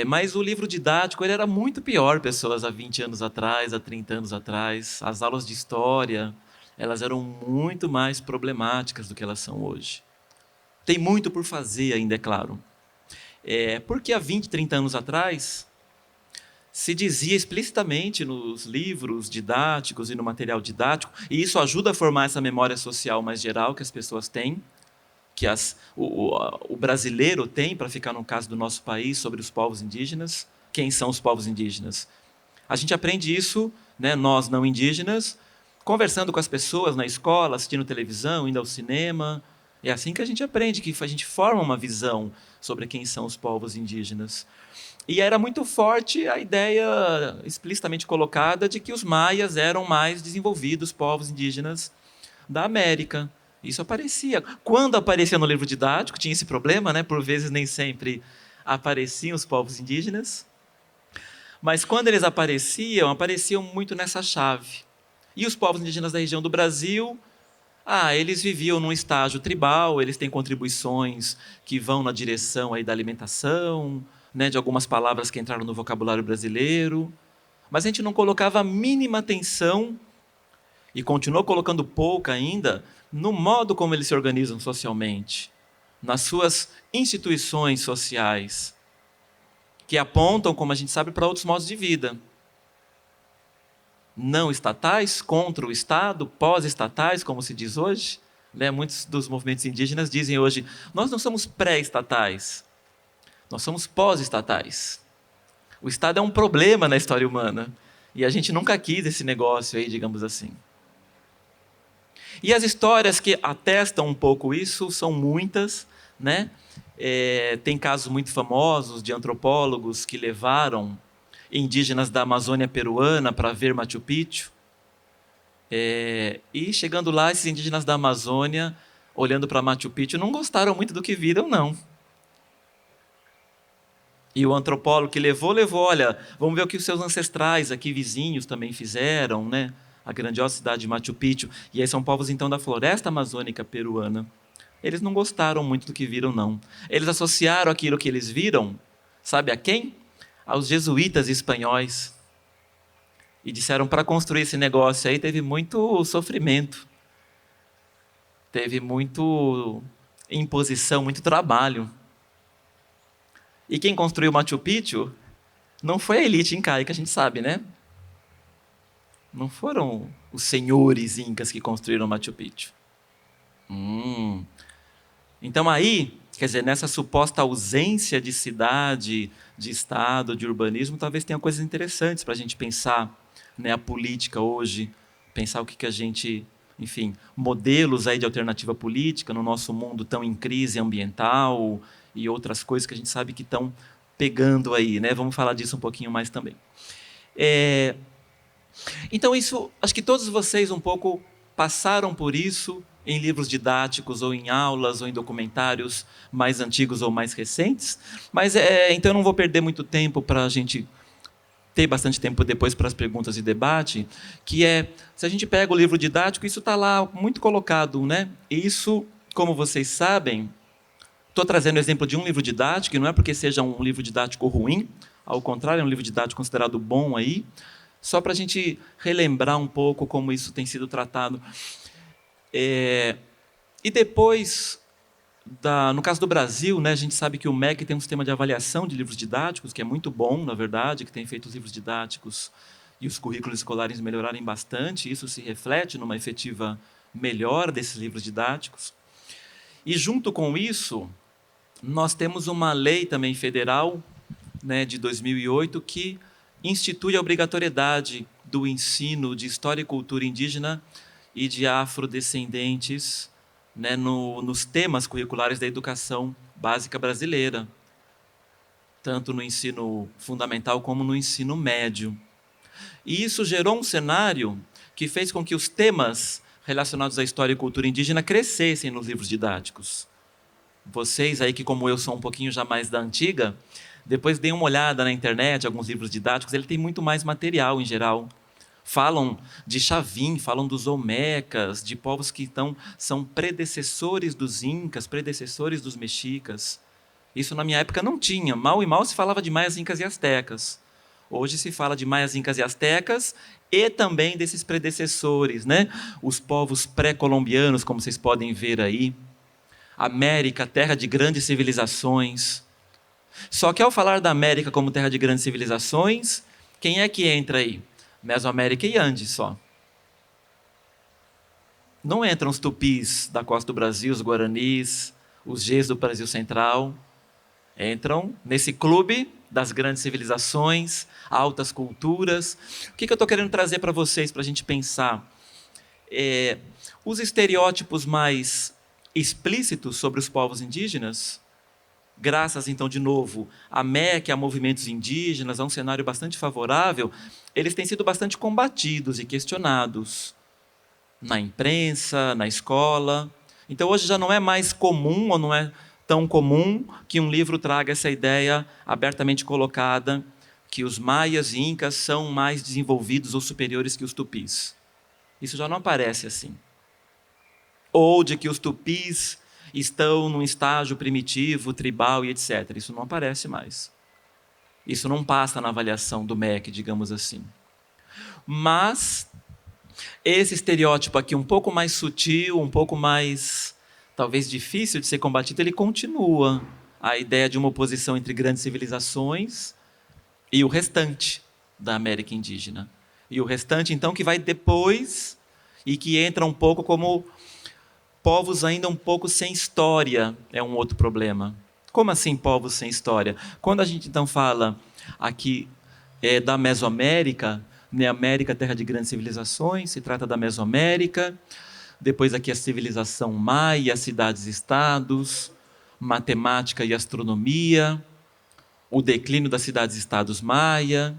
Mas o livro didático ele era muito pior, pessoas, há 20 anos atrás, há 30 anos atrás. As aulas de história, elas eram muito mais problemáticas do que elas são hoje. Tem muito por fazer ainda, é claro. Porque há 20, 30 anos atrás, se dizia explicitamente nos livros didáticos e no material didático, e isso ajuda a formar essa memória social mais geral que as pessoas têm, que o brasileiro tem, para ficar no caso do nosso país, sobre os povos indígenas. Quem são os povos indígenas? A gente aprende isso, nós não indígenas, conversando com as pessoas na escola, assistindo televisão, indo ao cinema. É assim que a gente aprende, que a gente forma uma visão sobre quem são os povos indígenas. E era muito forte a ideia explicitamente colocada de que os maias eram mais desenvolvidos povos indígenas da América. Isso aparecia. Quando aparecia no livro didático, tinha esse problema, por vezes nem sempre apareciam os povos indígenas. Mas quando eles apareciam muito nessa chave. E os povos indígenas da região do Brasil, eles viviam num estágio tribal, eles têm contribuições que vão na direção aí da alimentação, de algumas palavras que entraram no vocabulário brasileiro, mas a gente não colocava a mínima atenção, e continuou colocando pouca ainda, no modo como eles se organizam socialmente, nas suas instituições sociais, que apontam, como a gente sabe, para outros modos de vida. Não estatais, contra o Estado, pós-estatais, como se diz hoje. Muitos dos movimentos indígenas dizem hoje, nós não somos pré-estatais, nós somos pós-estatais. O Estado é um problema na história humana. E a gente nunca quis esse negócio aí, digamos assim. E as histórias que atestam um pouco isso são muitas, né? Tem casos muito famosos de antropólogos que levaram indígenas da Amazônia peruana para ver Machu Picchu. E chegando lá, esses indígenas da Amazônia, olhando para Machu Picchu, não gostaram muito do que viram, não. E o antropólogo que levou, olha, vamos ver o que os seus ancestrais aqui vizinhos também fizeram, né? A grandiosa cidade de Machu Picchu. E aí são povos, então, da floresta amazônica peruana. Eles não gostaram muito do que viram, não. Eles associaram aquilo que eles viram, sabe a quem? Aos jesuítas espanhóis. E disseram, para construir esse negócio aí, teve muito sofrimento. Teve muito imposição, muito trabalho. E quem construiu Machu Picchu não foi a elite incaica, a gente sabe, né? Não foram os senhores incas que construíram Machu Picchu. Então aí, quer dizer, nessa suposta ausência de cidade, de estado, de urbanismo, talvez tenha coisas interessantes para a gente pensar, né, a política hoje, pensar o que a gente, enfim, modelos aí de alternativa política no nosso mundo tão em crise ambiental e outras coisas que a gente sabe que estão pegando aí, né? Vamos falar disso um pouquinho mais também. Então isso, acho que todos vocês um pouco passaram por isso em livros didáticos, ou em aulas, ou em documentários mais antigos ou mais recentes, mas então eu não vou perder muito tempo para a gente ter bastante tempo depois para as perguntas e debate, que se a gente pega o livro didático, isso está lá muito colocado, né? Isso, como vocês sabem, estou trazendo o exemplo de um livro didático, e não é porque seja um livro didático ruim, ao contrário, é um livro didático considerado bom aí, só para a gente relembrar um pouco como isso tem sido tratado. E depois, no caso do Brasil, né, a gente sabe que o MEC tem um sistema de avaliação de livros didáticos, que é muito bom, na verdade, que tem feito os livros didáticos e os currículos escolares melhorarem bastante, isso se reflete numa efetiva melhora desses livros didáticos. E, junto com isso, nós temos uma lei também federal, né, de 2008, que institui a obrigatoriedade do ensino de história e cultura indígena e de afrodescendentes, né, nos temas curriculares da educação básica brasileira, tanto no ensino fundamental como no ensino médio. E isso gerou um cenário que fez com que os temas relacionados à história e cultura indígena crescessem nos livros didáticos. Vocês aí que, como eu, são um pouquinho já mais da antiga, depois deem uma olhada na internet, alguns livros didáticos, ele tem muito mais material em geral. Falam de Xavim, falam dos Olmecas, de povos que são predecessores dos Incas, predecessores dos Mexicas. Isso na minha época não tinha. Mal e mal se falava de Maias, Incas e Astecas. Hoje se fala de Maias, Incas e Astecas e também desses predecessores, né? Os povos pré-colombianos, como vocês podem ver aí. América, terra de grandes civilizações. Só que ao falar da América como terra de grandes civilizações, quem é que entra aí? Mesoamérica e Andes só. Não entram os tupis da costa do Brasil, os guaranis, os Gês do Brasil Central. Entram nesse clube das grandes civilizações, altas culturas. O que eu estou querendo trazer para vocês, para a gente pensar? Os estereótipos mais explícitos sobre os povos indígenas, graças, então, de novo, à MEC, a movimentos indígenas, a um cenário bastante favorável, eles têm sido bastante combatidos e questionados na imprensa, na escola. Então, hoje já não é mais comum, ou não é tão comum, que um livro traga essa ideia abertamente colocada que os maias e incas são mais desenvolvidos ou superiores que os tupis. Isso já não aparece assim. Ou de que os tupis estão num estágio primitivo, tribal e etc. Isso não aparece mais. Isso não passa na avaliação do MEC, digamos assim. Mas esse estereótipo aqui, um pouco mais sutil, um pouco mais, talvez, difícil de ser combatido, ele continua. A ideia de uma oposição entre grandes civilizações e o restante da América indígena. E o restante, então, que vai depois e que entra um pouco como povos ainda um pouco sem história, é um outro problema. Como assim povos sem história? Quando a gente então fala aqui é da Mesoamérica, né? América, terra de grandes civilizações, se trata da Mesoamérica. Depois aqui a civilização maia, cidades-estados, matemática e astronomia, o declínio das cidades-estados maia.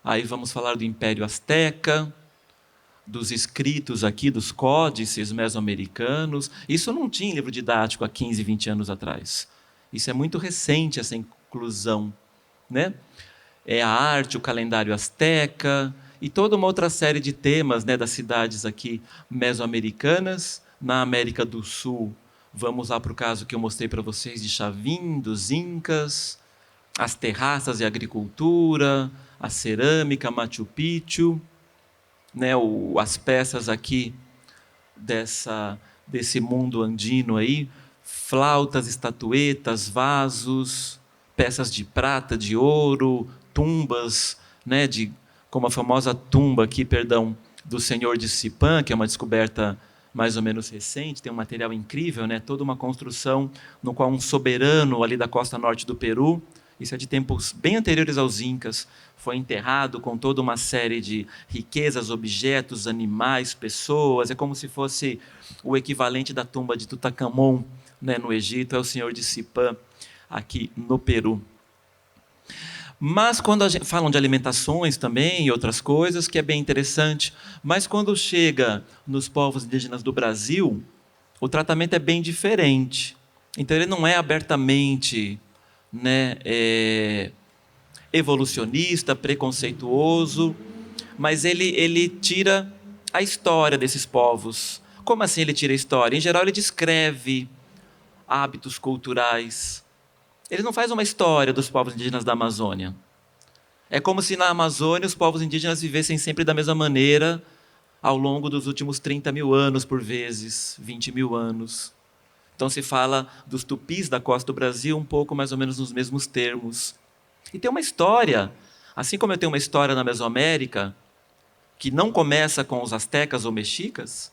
Aí vamos falar do Império Azteca, dos escritos aqui, dos códices mesoamericanos. Isso não tinha em livro didático há 15, 20 anos atrás. Isso é muito recente, essa inclusão, né? É a arte, o calendário azteca e toda uma outra série de temas, né, das cidades aqui mesoamericanas. Na América do Sul, vamos lá para o caso que eu mostrei para vocês de Chavin, dos Incas, as terraças e a agricultura, a cerâmica, Machu Picchu, né, as peças aqui desse mundo andino aí, flautas, estatuetas, vasos, peças de prata, de ouro, tumbas, né, como a famosa tumba aqui, do Senhor de Cipã, que é uma descoberta mais ou menos recente, tem um material incrível, né, toda uma construção no qual um soberano ali da costa norte do Peru, isso é de tempos bem anteriores aos Incas, foi enterrado com toda uma série de riquezas, objetos, animais, pessoas. É como se fosse o equivalente da tumba de Tutankhamon, né, no Egito, é o Senhor de Cipã, aqui no Peru. Mas quando falam de alimentações também e outras coisas, que é bem interessante, mas quando chega nos povos indígenas do Brasil, o tratamento é bem diferente. Então ele não é abertamente, né, evolucionista, preconceituoso, mas ele tira a história desses povos. Como assim ele tira a história? Em geral, ele descreve hábitos culturais. Ele não faz uma história dos povos indígenas da Amazônia. É como se na Amazônia os povos indígenas vivessem sempre da mesma maneira ao longo dos últimos 30 mil anos, por vezes, 20 mil anos. Então se fala dos tupis da costa do Brasil um pouco mais ou menos nos mesmos termos. E tem uma história, assim como eu tenho uma história na Mesoamérica, que não começa com os astecas ou mexicas,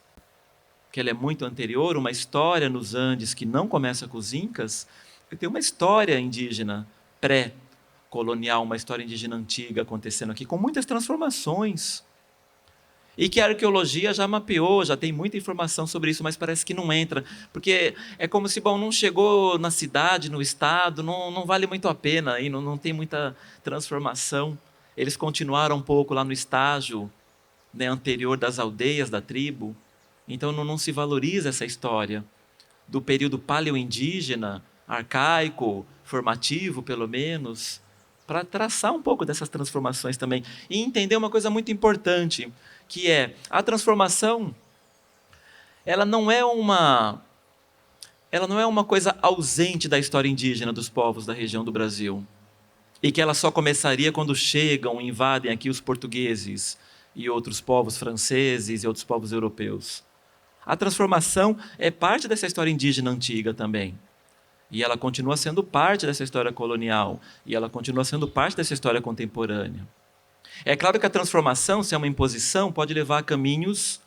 que ela é muito anterior, uma história nos Andes que não começa com os incas, eu tenho uma história indígena pré-colonial, uma história indígena antiga acontecendo aqui, com muitas transformações. E que a arqueologia já mapeou, já tem muita informação sobre isso, mas parece que não entra. Porque é como se, não chegou na cidade, no estado, não vale muito a pena, e não tem muita transformação. Eles continuaram um pouco lá no estágio, né, anterior das aldeias da tribo. Então não se valoriza essa história do período paleoindígena, arcaico, formativo pelo menos, para traçar um pouco dessas transformações também. E entender uma coisa muito importante, que é a transformação, ela não é uma coisa ausente da história indígena dos povos da região do Brasil, e que ela só começaria quando chegam, invadem aqui os portugueses e outros povos franceses e outros povos europeus. A transformação é parte dessa história indígena antiga também. E ela continua sendo parte dessa história colonial, e ela continua sendo parte dessa história contemporânea. É claro que a transformação, se é uma imposição, pode levar a caminhos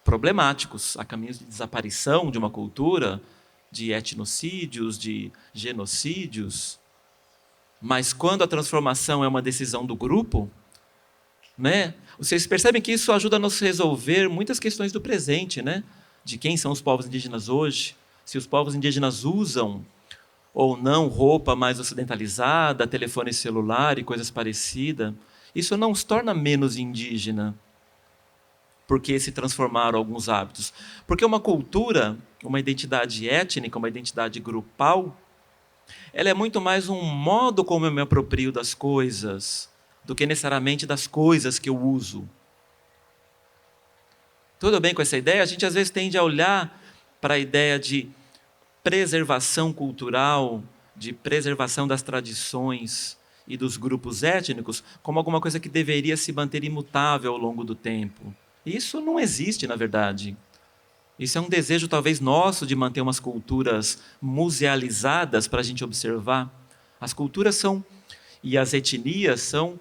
problemáticos, a caminhos de desaparição de uma cultura, de etnocídios, de genocídios. Mas quando a transformação é uma decisão do grupo, né, vocês percebem que isso ajuda a nos resolver muitas questões do presente, né? De quem são os povos indígenas hoje, se os povos indígenas usam ou não roupa mais ocidentalizada, telefone celular e coisas parecidas. Isso não os torna menos indígena, porque se transformaram alguns hábitos. Porque uma cultura, uma identidade étnica, uma identidade grupal, ela é muito mais um modo como eu me aproprio das coisas, do que necessariamente das coisas que eu uso. Tudo bem com essa ideia? A gente às vezes tende a olhar para a ideia de preservação cultural, de preservação das tradições e dos grupos étnicos como alguma coisa que deveria se manter imutável ao longo do tempo. Isso não existe, na verdade. Isso é um desejo talvez nosso de manter umas culturas musealizadas para a gente observar. As culturas e as etnias são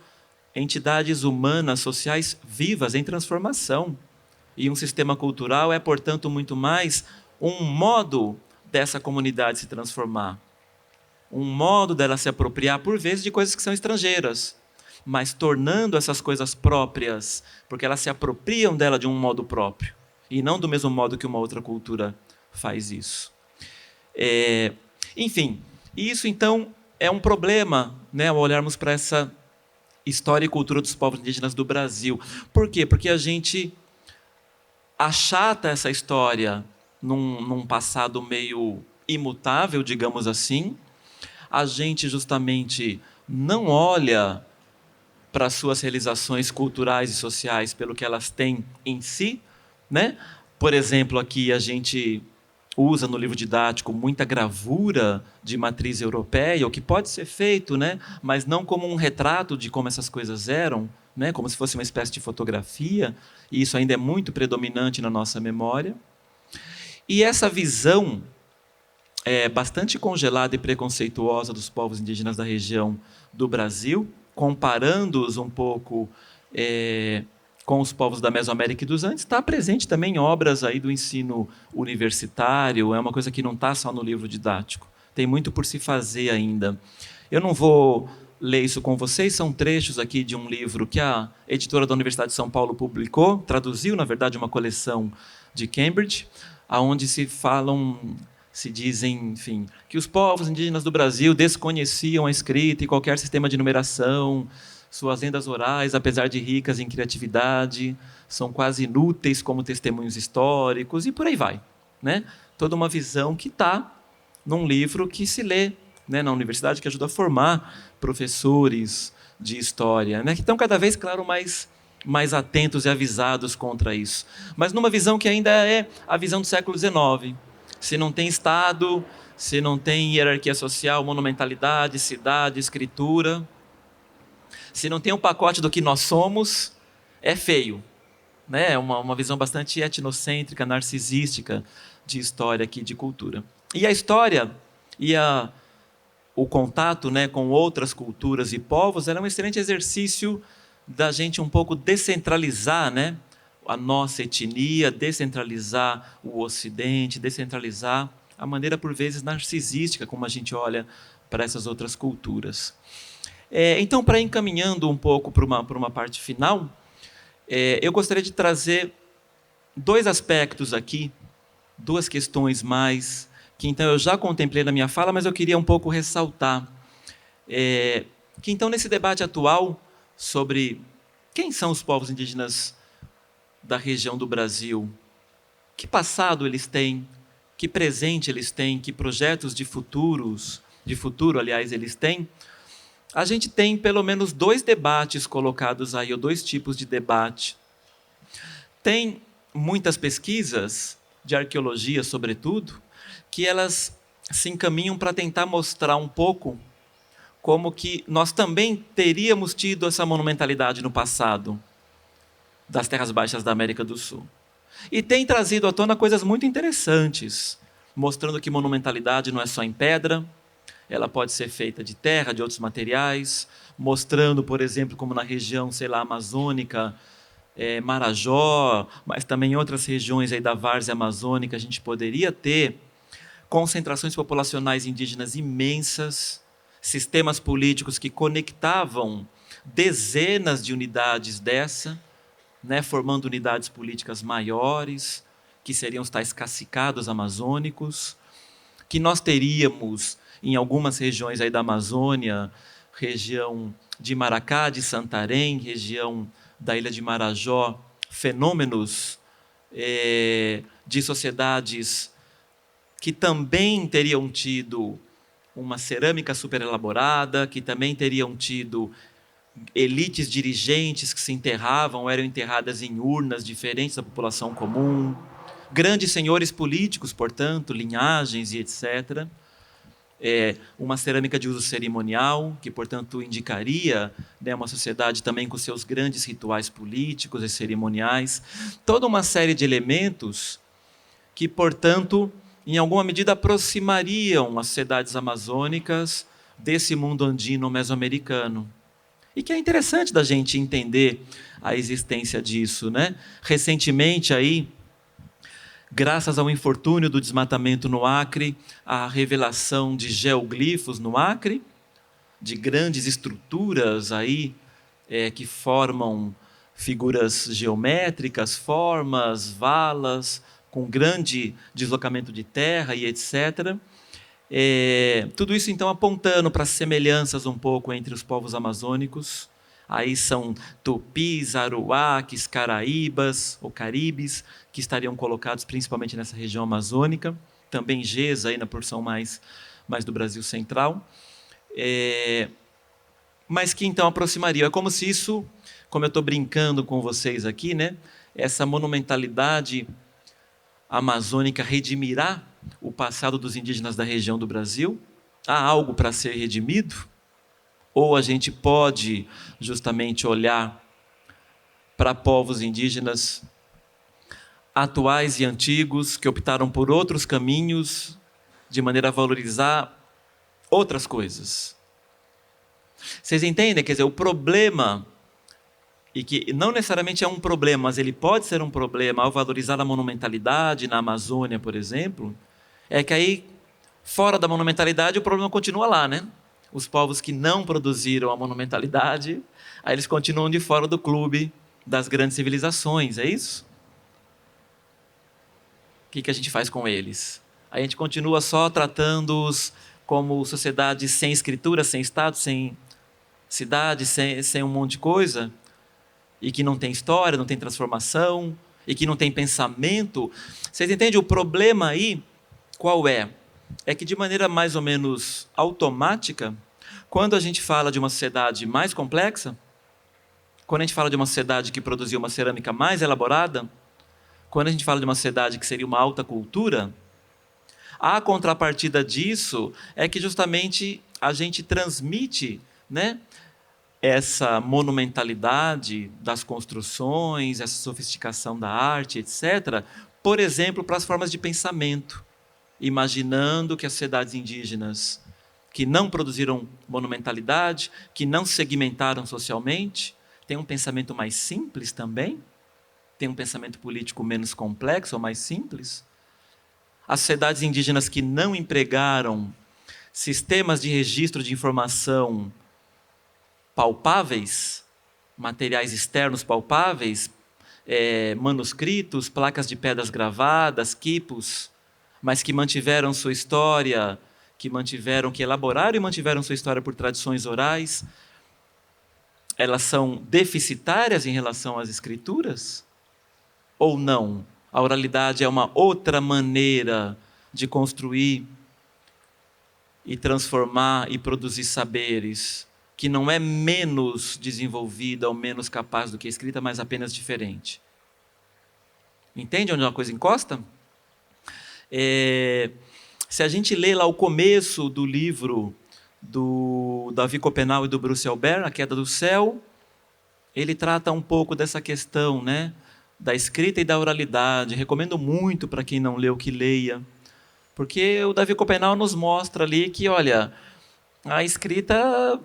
entidades humanas, sociais, vivas, em transformação. E um sistema cultural é, portanto, muito mais um modo dessa comunidade se transformar. um modo dela se apropriar, por vezes, de coisas que são estrangeiras, mas tornando essas coisas próprias, porque elas se apropriam dela de um modo próprio, e não do mesmo modo que uma outra cultura faz isso. Enfim, isso então é um problema, né, ao olharmos para essa história e cultura dos povos indígenas do Brasil. Por quê? Porque a gente achata essa história num passado meio imutável, digamos assim. A gente justamente não olha para as suas realizações culturais e sociais pelo que elas têm em si, né? Por exemplo, aqui a gente usa no livro didático muita gravura de matriz europeia, o que pode ser feito, né? Mas não como um retrato de como essas coisas eram, né? Como se fosse uma espécie de fotografia, e isso ainda é muito predominante na nossa memória. E essa visão bastante congelada e preconceituosa dos povos indígenas da região do Brasil, comparando-os um pouco com os povos da Mesoamérica e dos Andes, está presente também em obras aí do ensino universitário, é uma coisa que não está só no livro didático. Tem muito por se fazer ainda. Eu não vou ler isso com vocês, são trechos aqui de um livro que a editora da Universidade de São Paulo publicou, traduziu, na verdade, uma coleção de Cambridge, onde se dizem, enfim, que os povos indígenas do Brasil desconheciam a escrita e qualquer sistema de numeração. Suas lendas orais, apesar de ricas em criatividade, são quase inúteis como testemunhos históricos, e por aí vai, né? Toda uma visão que está num livro que se lê, né, na universidade, que ajuda a formar professores de história, né, que estão cada vez, claro, mais atentos e avisados contra isso. Mas numa visão que ainda é a visão do século XIX. Se não tem Estado, se não tem hierarquia social, monumentalidade, cidade, escritura, se não tem um pacote do que nós somos, é feio. Né? É uma visão bastante etnocêntrica, narcisística de história aqui, de cultura. E a história e o contato, né, com outras culturas e povos é um excelente exercício da gente um pouco descentralizar, né, a nossa etnia, descentralizar o Ocidente, descentralizar a maneira, por vezes, narcisística como a gente olha para essas outras culturas. Então, para ir encaminhando um pouco para uma parte final, eu gostaria de trazer dois aspectos aqui, duas questões mais, que então eu já contemplei na minha fala, mas eu queria um pouco ressaltar. Que então, nesse debate atual sobre quem são os povos indígenas da região do Brasil, que passado eles têm, que presente eles têm, que projetos de futuro, aliás, eles têm, a gente tem pelo menos dois debates colocados aí, ou dois tipos de debate. Tem muitas pesquisas de arqueologia, sobretudo, que elas se encaminham para tentar mostrar um pouco como que nós também teríamos tido essa monumentalidade no passado das terras baixas da América do Sul. E tem trazido à tona coisas muito interessantes, mostrando que monumentalidade não é só em pedra, ela pode ser feita de terra, de outros materiais, mostrando, por exemplo, como na região, amazônica, Marajó, mas também em outras regiões aí da várzea amazônica, a gente poderia ter concentrações populacionais indígenas imensas, sistemas políticos que conectavam dezenas de unidades dessa, né, formando unidades políticas maiores, que seriam os tais cacicados amazônicos, que nós teríamos em algumas regiões aí da Amazônia, região de Maracá, de Santarém, região da ilha de Marajó, fenômenos de sociedades que também teriam tido uma cerâmica super elaborada, que também teriam tido elites dirigentes que se enterravam, eram enterradas em urnas diferentes da população comum, grandes senhores políticos, portanto, linhagens e etc., uma cerâmica de uso cerimonial, que, portanto, indicaria, né, uma sociedade também com seus grandes rituais políticos e cerimoniais, toda uma série de elementos que, portanto, em alguma medida aproximariam as sociedades amazônicas desse mundo andino mesoamericano. E que é interessante da gente entender a existência disso, né? Recentemente, aí, graças ao infortúnio do desmatamento no Acre, a revelação de geoglifos no Acre, de grandes estruturas aí, que formam figuras geométricas, formas, valas, com grande deslocamento de terra e etc. Tudo isso, então, apontando para as semelhanças um pouco entre os povos amazônicos. Aí são tupis, aruaques, caraíbas ou caribes, que estariam colocados principalmente nessa região amazônica. Também Gês, aí na porção mais do Brasil central. Mas que, então, aproximaria. É como se isso, como eu estou brincando com vocês aqui, né, essa monumentalidade amazônica redimirá o passado dos indígenas da região do Brasil? Há algo para ser redimido? Ou a gente pode justamente olhar para povos indígenas atuais e antigos que optaram por outros caminhos de maneira a valorizar outras coisas? Vocês entendem? Quer dizer, o problema, e que não necessariamente é um problema, mas ele pode ser um problema ao valorizar a monumentalidade na Amazônia, por exemplo, é que aí, fora da monumentalidade, o problema continua lá, né? Os povos que não produziram a monumentalidade, aí eles continuam de fora do clube das grandes civilizações, é isso? O que a gente faz com eles? A gente continua só tratando-os como sociedades sem escritura, sem Estado, sem cidade, sem um monte de coisa, e que não tem história, não tem transformação, e que não tem pensamento. Vocês entendem? O problema aí, qual é? É que, de maneira mais ou menos automática, quando a gente fala de uma sociedade mais complexa, quando a gente fala de uma sociedade que produziu uma cerâmica mais elaborada, quando a gente fala de uma sociedade que seria uma alta cultura, a contrapartida disso é que justamente a gente transmite, né, essa monumentalidade das construções, essa sofisticação da arte, etc., por exemplo, para as formas de pensamento, imaginando que as sociedades indígenas que não produziram monumentalidade, que não segmentaram socialmente, têm um pensamento mais simples também, têm um pensamento político menos complexo ou mais simples. As sociedades indígenas que não empregaram sistemas de registro de informação palpáveis, materiais externos palpáveis, manuscritos, placas de pedras gravadas, quipos, mas que mantiveram sua história, que elaboraram e mantiveram sua história por tradições orais, elas são deficitárias em relação às escrituras? Ou não? A oralidade é uma outra maneira de construir e transformar e produzir saberes, que não é menos desenvolvida ou menos capaz do que a escrita, mas apenas diferente. Entende onde uma coisa encosta? Se a gente lê lá o começo do livro do Davi Copenau e do Bruce Albert, A Queda do Céu, ele trata um pouco dessa questão, né, da escrita e da oralidade. Recomendo muito para quem não leu que leia, porque o Davi Copenau nos mostra ali que, olha, a escrita,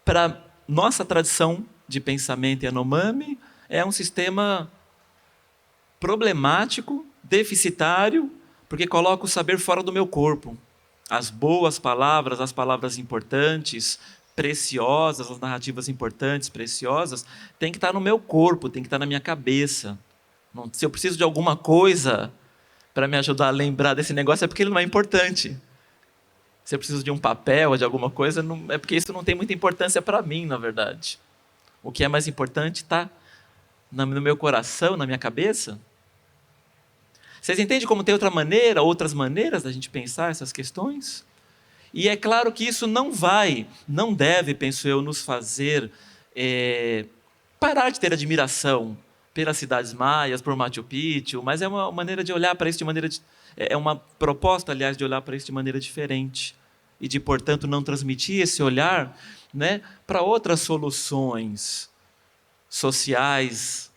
para nossa tradição de pensamento Yanomami, é um sistema problemático, deficitário, porque coloca o saber fora do meu corpo. As boas palavras, as palavras importantes, preciosas, as narrativas importantes, preciosas, tem que estar no meu corpo, tem que estar na minha cabeça. Se eu preciso de alguma coisa para me ajudar a lembrar desse negócio, é porque ele não é importante. Se eu preciso de um papel ou de alguma coisa, é porque isso não tem muita importância para mim, na verdade. O que é mais importante está no meu coração, na minha cabeça. Vocês entendem como tem outras maneiras da gente pensar essas questões? E é claro que isso não deve, penso eu, nos fazer parar de ter admiração pelas cidades maias, por Machu Picchu, mas é uma maneira de olhar para isso é uma proposta, aliás, de olhar para isso de maneira diferente e de, portanto, não transmitir esse olhar, né, para outras soluções sociais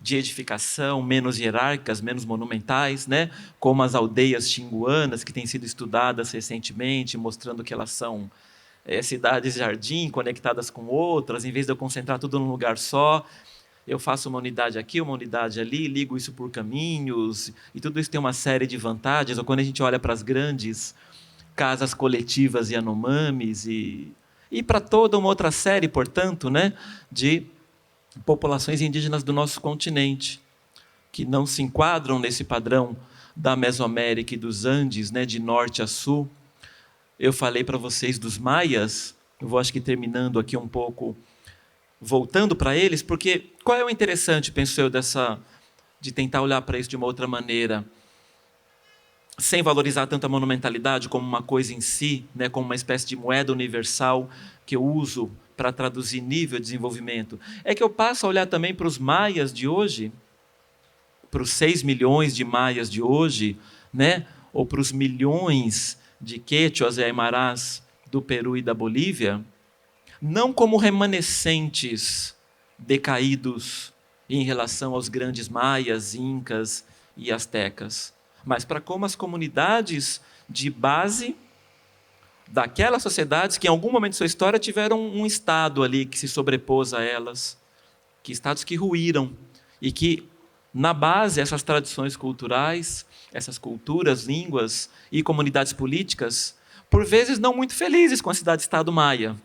de edificação menos hierárquicas, menos monumentais, né, como as aldeias xinguanas, que têm sido estudadas recentemente, mostrando que elas são cidades-jardim conectadas com outras, em vez de eu concentrar tudo num lugar só. eu faço uma unidade aqui, uma unidade ali, ligo isso por caminhos, e tudo isso tem uma série de vantagens. Ou quando a gente olha para as grandes casas coletivas Yanomamis e para toda uma outra série, portanto, né, de populações indígenas do nosso continente, que não se enquadram nesse padrão da Mesoamérica e dos Andes, né, de norte a sul. Eu falei para vocês dos maias, eu vou acho que terminando aqui um pouco, voltando para eles, porque qual é o interessante, penso eu, de tentar olhar para isso de uma outra maneira, sem valorizar tanto a monumentalidade como uma coisa em si, né, como uma espécie de moeda universal que eu uso para traduzir nível de desenvolvimento, é que eu passo a olhar também para os maias de hoje, para os 6 milhões de maias de hoje, né, ou para os milhões de quechuas e aimarás do Peru e da Bolívia, não como remanescentes decaídos em relação aos grandes maias, incas e astecas, mas para como as comunidades de base daquelas sociedades que em algum momento de sua história tiveram um estado ali que se sobrepôs a elas, que estados que ruíram e que na base essas tradições culturais, essas culturas, línguas e comunidades políticas, por vezes não muito felizes com a cidade-estado maia.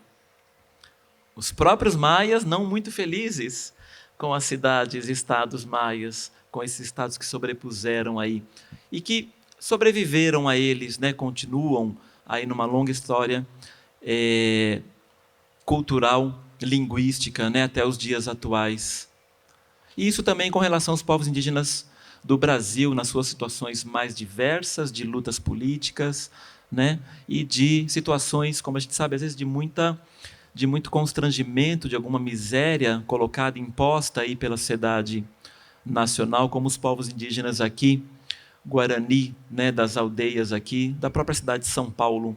Os próprios maias não muito felizes com as cidades-estados maias, com esses estados que sobrepuseram aí e que sobreviveram a eles, né, continuam aí numa longa história cultural, linguística, né, até os dias atuais. E isso também com relação aos povos indígenas do Brasil, nas suas situações mais diversas, de lutas políticas, né, e de situações, como a gente sabe, às vezes de muito constrangimento, de alguma miséria colocada, imposta aí pela sociedade nacional, como os povos indígenas aqui, Guarani, né, das aldeias aqui, da própria cidade de São Paulo,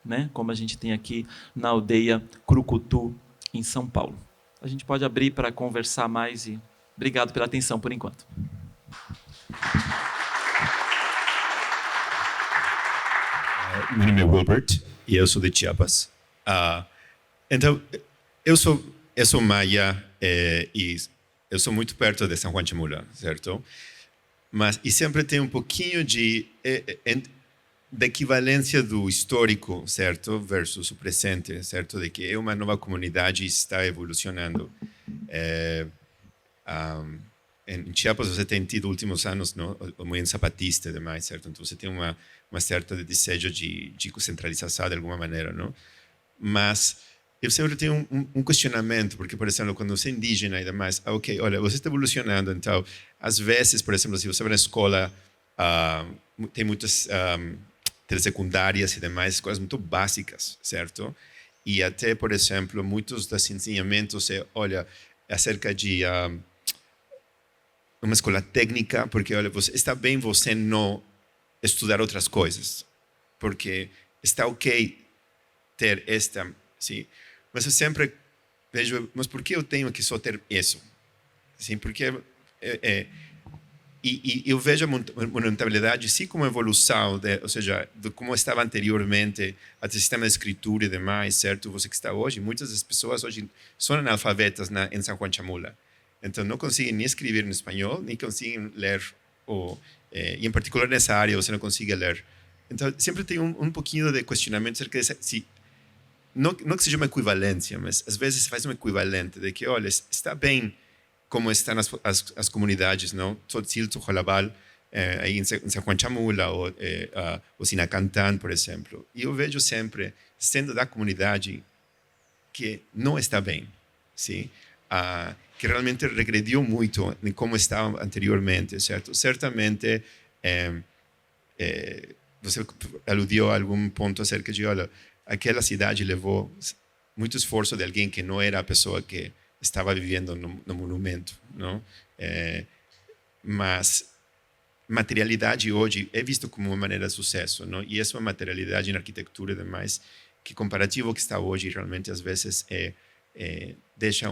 né, como a gente tem aqui na aldeia Crucutu, em São Paulo. A gente pode abrir para conversar mais e obrigado pela atenção por enquanto. Meu nome é Wilbert e eu sou de Chiapas. Então, eu sou maia e eu sou muito perto de San Juan Chamula, certo? Mas e sempre tem um pouquinho de equivalência do histórico, certo, versus o presente, certo, de que é uma nova comunidade e está evolucionando. Em Chiapas você tem tido últimos anos, não, o movimento zapatista e demais, certo? Então você tem uma certa desejo de centralização de alguma maneira, não? Mas eu sempre tenho um questionamento, porque, por exemplo, quando você é indígena e demais, ok, olha, você está evolucionando, então, às vezes, por exemplo, se você vai na escola, tem muitas telesecundárias e demais, escolas muito básicas, certo? E até, por exemplo, muitos dos ensinamentos olha, acerca de uma escola técnica, porque, olha, está bem você não estudar outras coisas, porque está ok ter esta, sim. Mas eu sempre vejo, mas por que eu tenho que só ter isso? Sim, porque e eu vejo a monumentalidade sim como evolução, ou seja, de como estava anteriormente, até sistema de escritura e demais, certo? Você que está hoje, muitas das pessoas hoje são analfabetas em San Juan Chamula. Então não conseguem nem escrever em espanhol, nem conseguem ler, e em particular nessa área você não consegue ler. Então sempre tem um pouquinho de questionamento acerca de se não que seja uma equivalência, mas às vezes se faz uma equivalente de que, olha, está bem como estão as comunidades, não? Tzotzil, Tzojolabal, aí em San Juan Chamula, ou Sinacantán, por exemplo. E eu vejo sempre, sendo da comunidade, que não está bem, sim? Que realmente regrediu muito em como estava anteriormente, certo? Certamente, você aludiu a algum ponto acerca de, olha, aquela cidade levou muito esforço de alguém que não era a pessoa que estava vivendo no monumento, não? Mas materialidade hoje é visto como uma maneira de sucesso, não? E essa materialidade na arquitetura e demais, que comparativo que está hoje, realmente às vezes deixa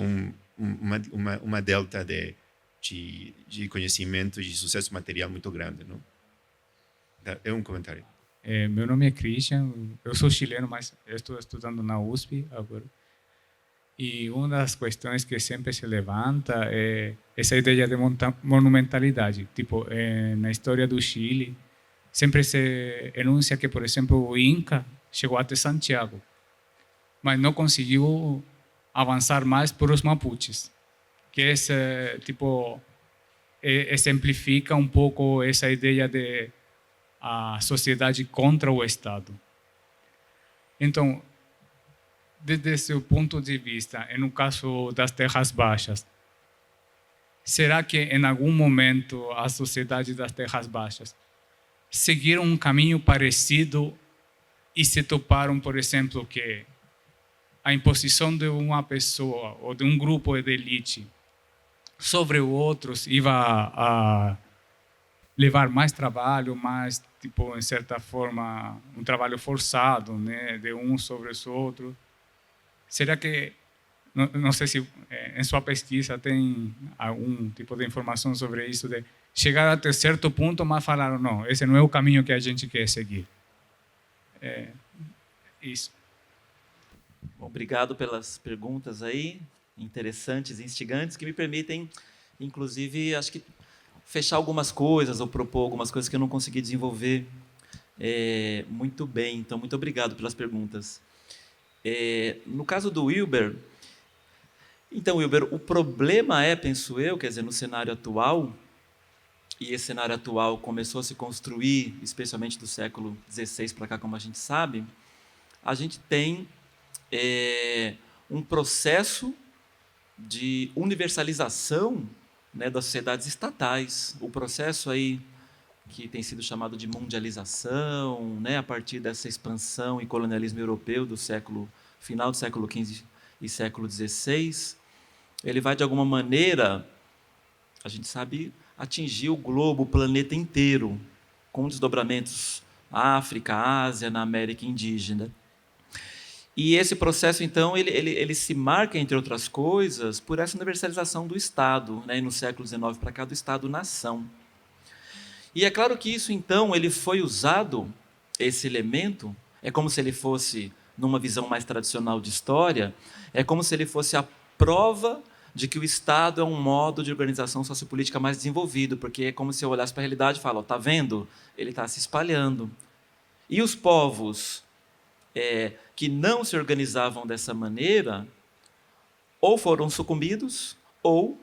uma delta de conhecimento e de sucesso material muito grande, não? É um comentário. Meu nome é Christian, eu sou chileno, mas eu estou estudando na USP agora. E uma das questões que sempre se levanta é essa ideia de monumentalidade. Tipo, na história do Chile, sempre se enuncia que, por exemplo, o Inca chegou até Santiago, mas não conseguiu avançar mais por os Mapuches, que tipo, exemplifica um pouco essa ideia de a sociedade contra o Estado. Então, desde seu ponto de vista, no caso das terras baixas, será que em algum momento a sociedade das terras baixas seguiram um caminho parecido e se toparam, por exemplo, que a imposição de uma pessoa ou de um grupo de elite sobre outros ia a levar mais trabalho, mais, tipo, em certa forma, um trabalho forçado, né, de um sobre os outros? Será que, não sei se em sua pesquisa tem algum tipo de informação sobre isso, de chegar até certo ponto, mas falaram, não, esse não é o caminho que a gente quer seguir. Isso. Bom, obrigado pelas perguntas aí, interessantes e instigantes, que me permitem, inclusive, acho que fechar algumas coisas ou propor algumas coisas que eu não consegui desenvolver muito bem. Então, muito obrigado pelas perguntas. No caso do Wilber, então, Wilber, o problema penso eu, quer dizer, no cenário atual, e esse cenário atual começou a se construir, especialmente do século XVI para cá, como a gente sabe, a gente tem um processo de universalização, né, das sociedades estatais, o processo aí que tem sido chamado de mundialização, né, a partir dessa expansão e colonialismo europeu do final do século XV e século XVI, ele vai de alguma maneira, a gente sabe, atingir o globo, o planeta inteiro, com desdobramentos África, Ásia, na América indígena. E esse processo, então, ele se marca, entre outras coisas, por essa universalização do Estado, né, e no século XIX para cá, do Estado-nação. E é claro que isso, então, ele foi usado, esse elemento, é como se ele fosse, numa visão mais tradicional de história, é como se ele fosse a prova de que o Estado é um modo de organização sociopolítica mais desenvolvido, porque é como se eu olhasse para a realidade e falasse, está vendo? Ele está se espalhando. E os povos que não se organizavam dessa maneira, ou foram sucumbidos, ou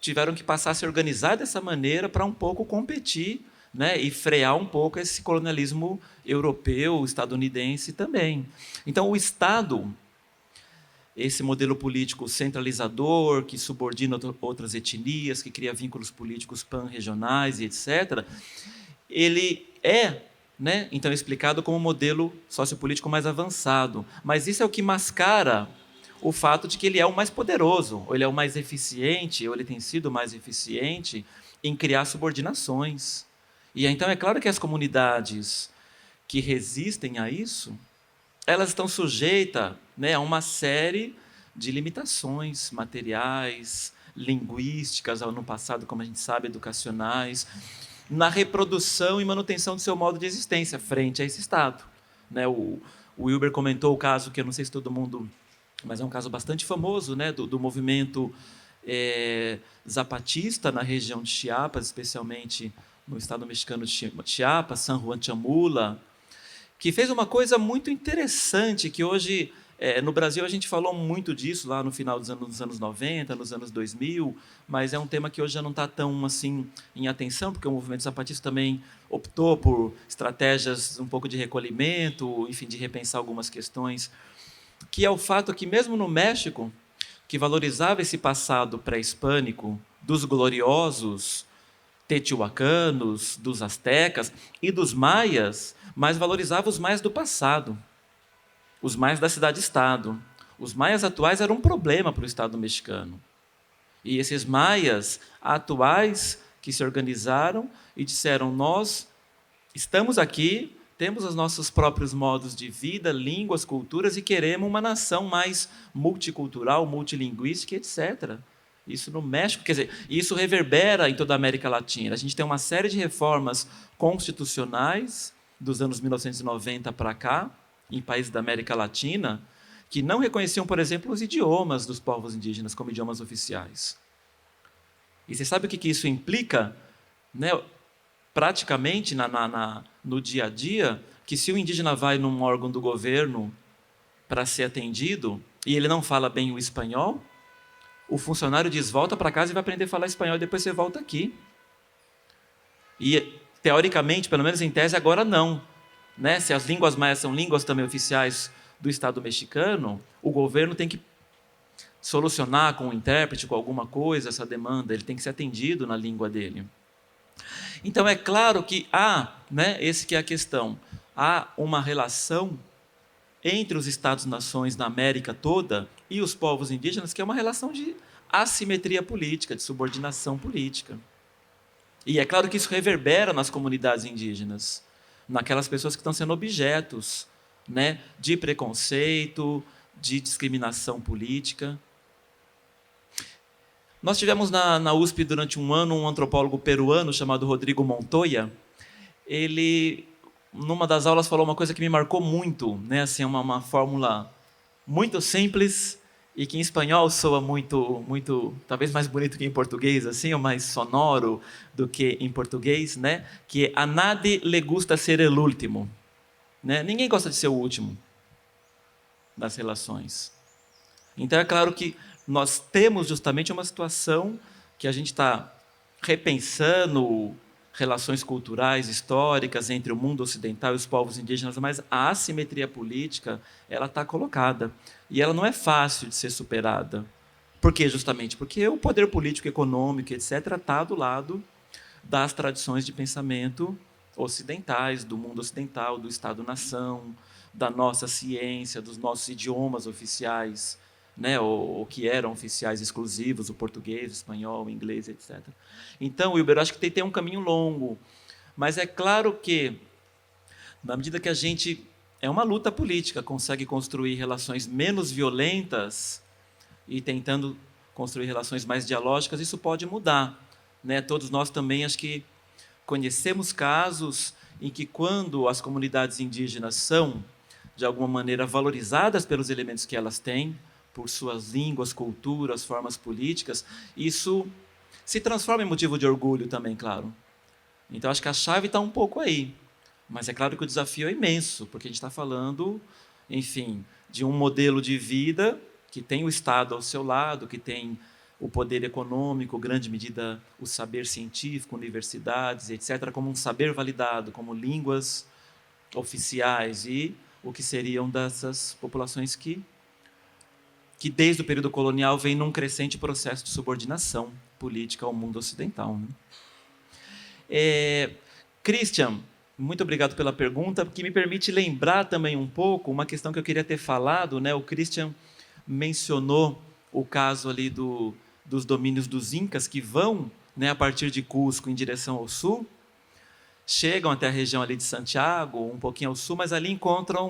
tiveram que passar a se organizar dessa maneira para um pouco competir, né, e frear um pouco esse colonialismo europeu, estadunidense também. Então, o Estado, esse modelo político centralizador, que subordina outras etnias, que cria vínculos políticos pan-regionais e etc., ele né, então, é explicado como um modelo sociopolítico mais avançado. Mas isso é o que mascara o fato de que ele é o mais poderoso, ou ele é o mais eficiente, ou ele tem sido mais eficiente em criar subordinações. E então é claro que as comunidades que resistem a isso, elas estão sujeitas, né, a uma série de limitações materiais, linguísticas, no passado, como a gente sabe, educacionais, na reprodução e manutenção do seu modo de existência frente a esse Estado. Né, o Wilber comentou o caso, que eu não sei se todo mundo... mas é um caso bastante famoso, né, do movimento zapatista na região de Chiapas, especialmente no estado mexicano de Chiapas, San Juan Chamula, que fez uma coisa muito interessante, que hoje, no Brasil, a gente falou muito disso lá no final dos anos 90, nos anos 2000, mas é um tema que hoje já não está tão assim, em atenção, porque o movimento zapatista também optou por estratégias um pouco de recolhimento, enfim, de repensar algumas questões, que é o fato que, mesmo no México, que valorizava esse passado pré-hispânico dos gloriosos teotihuacanos, dos astecas e dos maias, mas valorizava os maias do passado, os maias da cidade-estado. Os maias atuais eram um problema para o Estado mexicano. E esses maias atuais que se organizaram e disseram, nós estamos aqui, temos os nossos próprios modos de vida, línguas, culturas, e queremos uma nação mais multicultural, multilinguística, etc. Isso no México, quer dizer, isso reverbera em toda a América Latina. A gente tem uma série de reformas constitucionais dos anos 1990 para cá, em países da América Latina, que não reconheciam, por exemplo, os idiomas dos povos indígenas como idiomas oficiais. E você sabe o que isso implica, né? Praticamente no dia a dia, que se o indígena vai num órgão do governo para ser atendido e ele não fala bem o espanhol, o funcionário diz, volta para casa e vai aprender a falar espanhol e depois você volta aqui. E, teoricamente, pelo menos em tese, agora não. Né? Se as línguas maias são línguas também oficiais do Estado mexicano, o governo tem que solucionar com um intérprete, com alguma coisa, essa demanda, ele tem que ser atendido na língua dele. Então, é claro que há, né, esse que é a questão, há uma relação entre os Estados-nações na América toda e os povos indígenas, que é uma relação de assimetria política, de subordinação política. E é claro que isso reverbera nas comunidades indígenas, naquelas pessoas que estão sendo objetos, né, de preconceito, de discriminação política. Nós tivemos na USP durante um ano um antropólogo peruano chamado Rodrigo Montoya. Ele, numa das aulas, falou uma coisa que me marcou muito, né, assim, uma fórmula muito simples e que em espanhol soa muito, talvez mais bonito que em português, assim, ou mais sonoro do que em português, né? Que é, a nadie le gusta ser el último. Né? Ninguém gosta de ser o último das relações. Então, é claro que nós temos justamente uma situação que a gente está repensando relações culturais, históricas entre o mundo ocidental e os povos indígenas, mas a assimetria política ela está colocada. E ela não é fácil de ser superada. Por quê, justamente? Porque o poder político, econômico, etc., está do lado das tradições de pensamento ocidentais, do mundo ocidental, do Estado-nação, da nossa ciência, dos nossos idiomas oficiais, né, ou que eram oficiais exclusivos, o português, o espanhol, o inglês, etc. Então, Wilber, acho que tem um caminho longo, mas é claro que, na medida que a gente, é uma luta política, consegue construir relações menos violentas e tentando construir relações mais dialógicas, isso pode mudar. Né? Todos nós também, acho que, conhecemos casos em que, quando as comunidades indígenas são, de alguma maneira, valorizadas pelos elementos que elas têm, por suas línguas, culturas, formas políticas, isso se transforma em motivo de orgulho também, claro. Então, acho que a chave está um pouco aí. Mas é claro que o desafio é imenso, porque a gente está falando, enfim, de um modelo de vida que tem o Estado ao seu lado, que tem o poder econômico, grande medida o saber científico, universidades, etc., como um saber validado, como línguas oficiais, e o que seriam dessas populações que desde o período colonial vem num crescente processo de subordinação política ao mundo ocidental. Né? Christian, muito obrigado pela pergunta, que me permite lembrar também um pouco uma questão que eu queria ter falado. Né? O Christian mencionou o caso ali dos domínios dos Incas, que vão, né, a partir de Cusco em direção ao sul, chegam até a região ali de Santiago, um pouquinho ao sul, mas ali encontram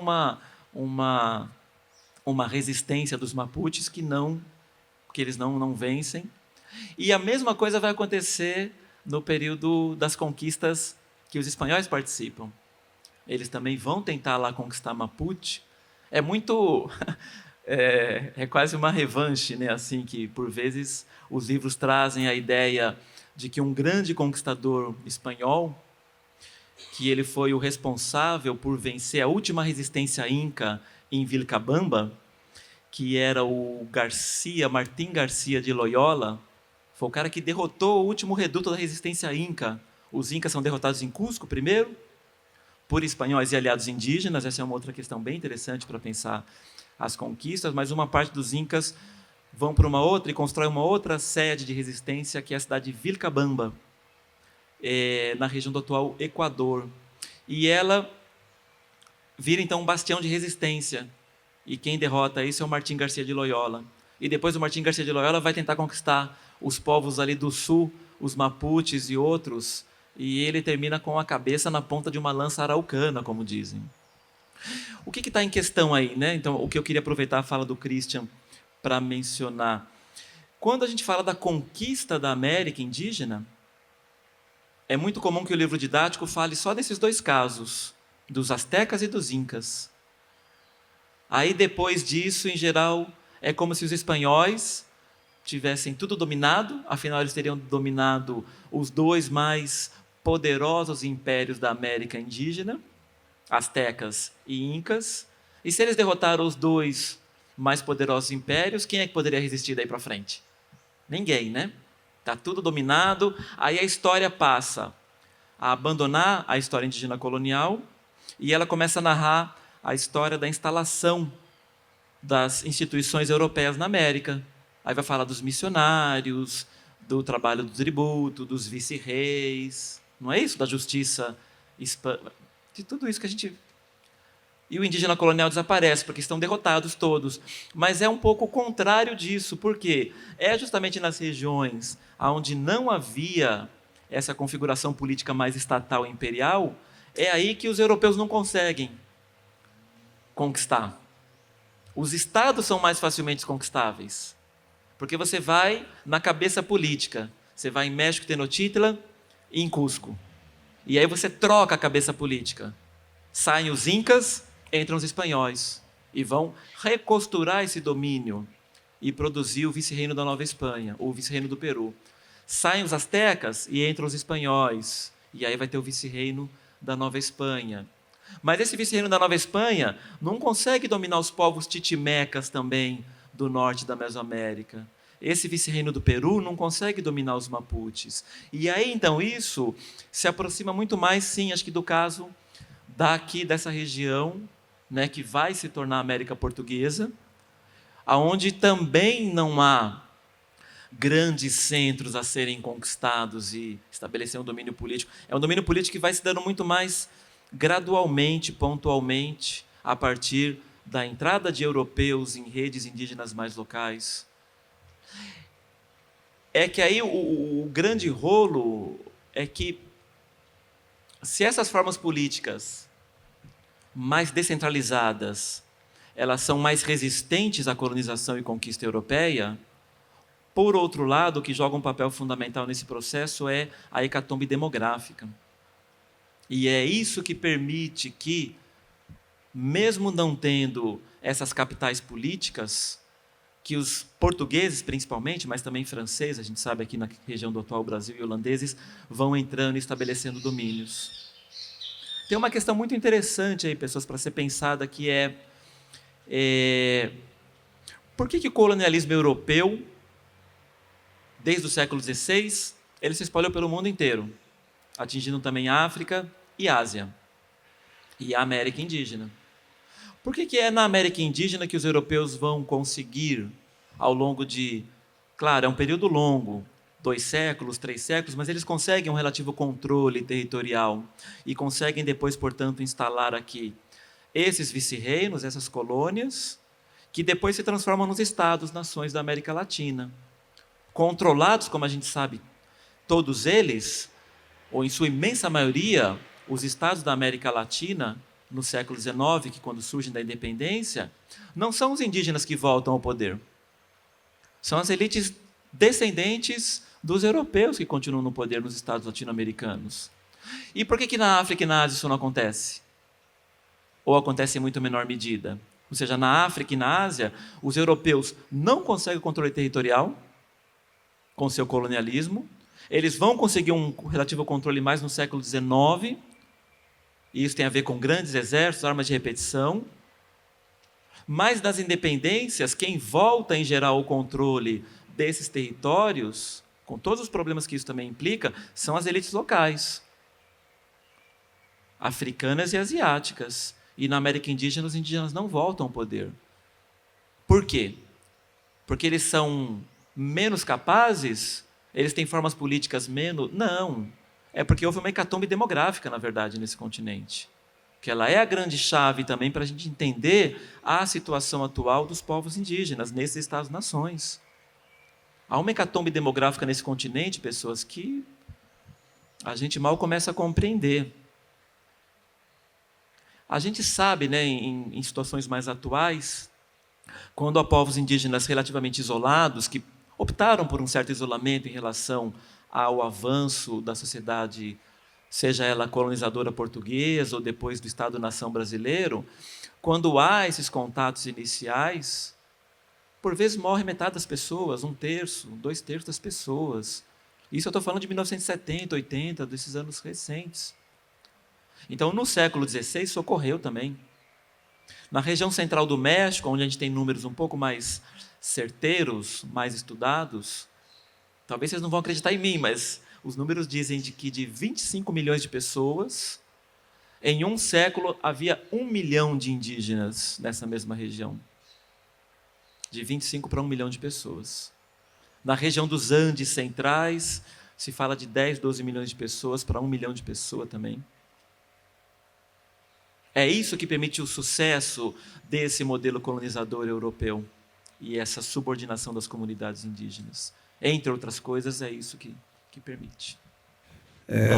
uma resistência dos Mapuches que eles não vencem. E a mesma coisa vai acontecer no período das conquistas que os espanhóis participam. Eles também vão tentar lá conquistar Mapuche. É muito... é quase uma revanche, né? Assim, que, por vezes, os livros trazem a ideia de que um grande conquistador espanhol, que ele foi o responsável por vencer a última resistência inca em Vilcabamba, que era o Martín García de Loyola, foi o cara que derrotou o último reduto da resistência inca. Os incas são derrotados em Cusco primeiro, por espanhóis e aliados indígenas. Essa é uma outra questão bem interessante para pensar as conquistas, mas uma parte dos incas vão para uma outra e constroem uma outra sede de resistência, que é a cidade de Vilcabamba, na região do atual Equador. E ela vira, então, um bastião de resistência. E quem derrota isso é o Martín García de Loyola. E depois o Martín García de Loyola vai tentar conquistar os povos ali do sul, os Mapuches e outros, e ele termina com a cabeça na ponta de uma lança araucana, como dizem. O que está em questão aí, né? Então, o que eu queria aproveitar a fala do Christian para mencionar. Quando a gente fala da conquista da América indígena, é muito comum que o livro didático fale só desses dois casos, dos astecas e dos incas. Aí, depois disso, em geral, é como se os espanhóis tivessem tudo dominado, afinal, eles teriam dominado os dois mais poderosos impérios da América indígena, astecas e incas. E se eles derrotaram os dois mais poderosos impérios, quem é que poderia resistir daí para frente? Ninguém, né? Está tudo dominado. Aí a história passa a abandonar a história indígena colonial e ela começa a narrar a história da instalação das instituições europeias na América. Aí vai falar dos missionários, do trabalho do tributo, dos vice-reis, não é isso? Da justiça, de tudo isso que a gente... E o indígena colonial desaparece, porque estão derrotados todos. Mas é um pouco o contrário disso, porque é justamente nas regiões onde não havia essa configuração política mais estatal e imperial, é aí que os europeus não conseguem conquistar. Os estados são mais facilmente conquistáveis, porque você vai na cabeça política. Você vai em México, Tenochtitlan e em Cusco. E aí você troca a cabeça política. Saem os incas, entram os espanhóis e vão recosturar esse domínio e produzir o vice-reino da Nova Espanha, ou o vice-reino do Peru. Saem os astecas e entram os espanhóis, e aí vai ter o vice-reino da Nova Espanha. Mas esse vice-reino da Nova Espanha não consegue dominar os povos titimecas também do norte da Mesoamérica. Esse vice-reino do Peru não consegue dominar os mapuches. E aí, então, isso se aproxima muito mais, sim, acho que do caso daqui, dessa região, né, que vai se tornar América Portuguesa, aonde também não há grandes centros a serem conquistados e estabelecer um domínio político. É um domínio político que vai se dando muito mais gradualmente, pontualmente, a partir da entrada de europeus em redes indígenas mais locais. É que aí o grande rolo é que, se essas formas políticas mais descentralizadas, elas são mais resistentes à colonização e conquista europeia, por outro lado, o que joga um papel fundamental nesse processo é a hecatombe demográfica. E é isso que permite que, mesmo não tendo essas capitais políticas, que os portugueses, principalmente, mas também franceses, a gente sabe aqui na região do atual Brasil, e holandeses, vão entrando e estabelecendo domínios. Tem uma questão muito interessante aí, pessoas, para ser pensada, que por que o colonialismo europeu, desde o século XVI, ele se espalhou pelo mundo inteiro, atingindo também a África e a Ásia, e a América indígena. Por que é na América indígena que os europeus vão conseguir, ao longo de... Claro, é um período longo, 2 séculos, 3 séculos, mas eles conseguem um relativo controle territorial e conseguem depois, portanto, instalar aqui esses vice-reinos, essas colônias, que depois se transformam nos estados, nações da América Latina. Controlados, como a gente sabe, todos eles, ou em sua imensa maioria, os estados da América Latina, no século XIX, que quando surgem da independência, não são os indígenas que voltam ao poder. São as elites descendentes dos europeus que continuam no poder nos estados latino-americanos. E por que na África e na Ásia isso não acontece? Ou acontece em muito menor medida? Ou seja, na África e na Ásia, os europeus não conseguem o controle territorial com seu colonialismo. Eles vão conseguir um relativo controle mais no século XIX, e isso tem a ver com grandes exércitos, armas de repetição. Mas nas independências, quem volta em geral o controle desses territórios, com todos os problemas que isso também implica, são as elites locais, africanas e asiáticas. E na América indígena, os indígenas não voltam ao poder. Por quê? Porque eles são menos capazes? Eles têm formas políticas menos? Não. É porque houve uma hecatombe demográfica, na verdade, nesse continente. Que ela é a grande chave também para a gente entender a situação atual dos povos indígenas nesses Estados-nações. Há uma hecatombe demográfica nesse continente, pessoas, que a gente mal começa a compreender. A gente sabe, né, em situações mais atuais, quando há povos indígenas relativamente isolados, que optaram por um certo isolamento em relação ao avanço da sociedade seja ela colonizadora portuguesa ou depois do Estado-nação brasileiro, quando há esses contatos iniciais, por vezes morre metade das pessoas, 1/3, 2/3 das pessoas. Isso eu estou falando de 1970, 80, desses anos recentes. Então, no século XVI, isso ocorreu também. Na região central do México, onde a gente tem números um pouco mais certeiros, mais estudados, talvez vocês não vão acreditar em mim, mas os números dizem que de 25 milhões de pessoas, em um século havia 1 milhão de indígenas nessa mesma região. De 25 para 1 milhão de pessoas. Na região dos Andes centrais, se fala de 10, 12 milhões de pessoas para 1 milhão de pessoas também. É isso que permitiu o sucesso desse modelo colonizador europeu e essa subordinação das comunidades indígenas. Entre outras coisas, é isso que permite.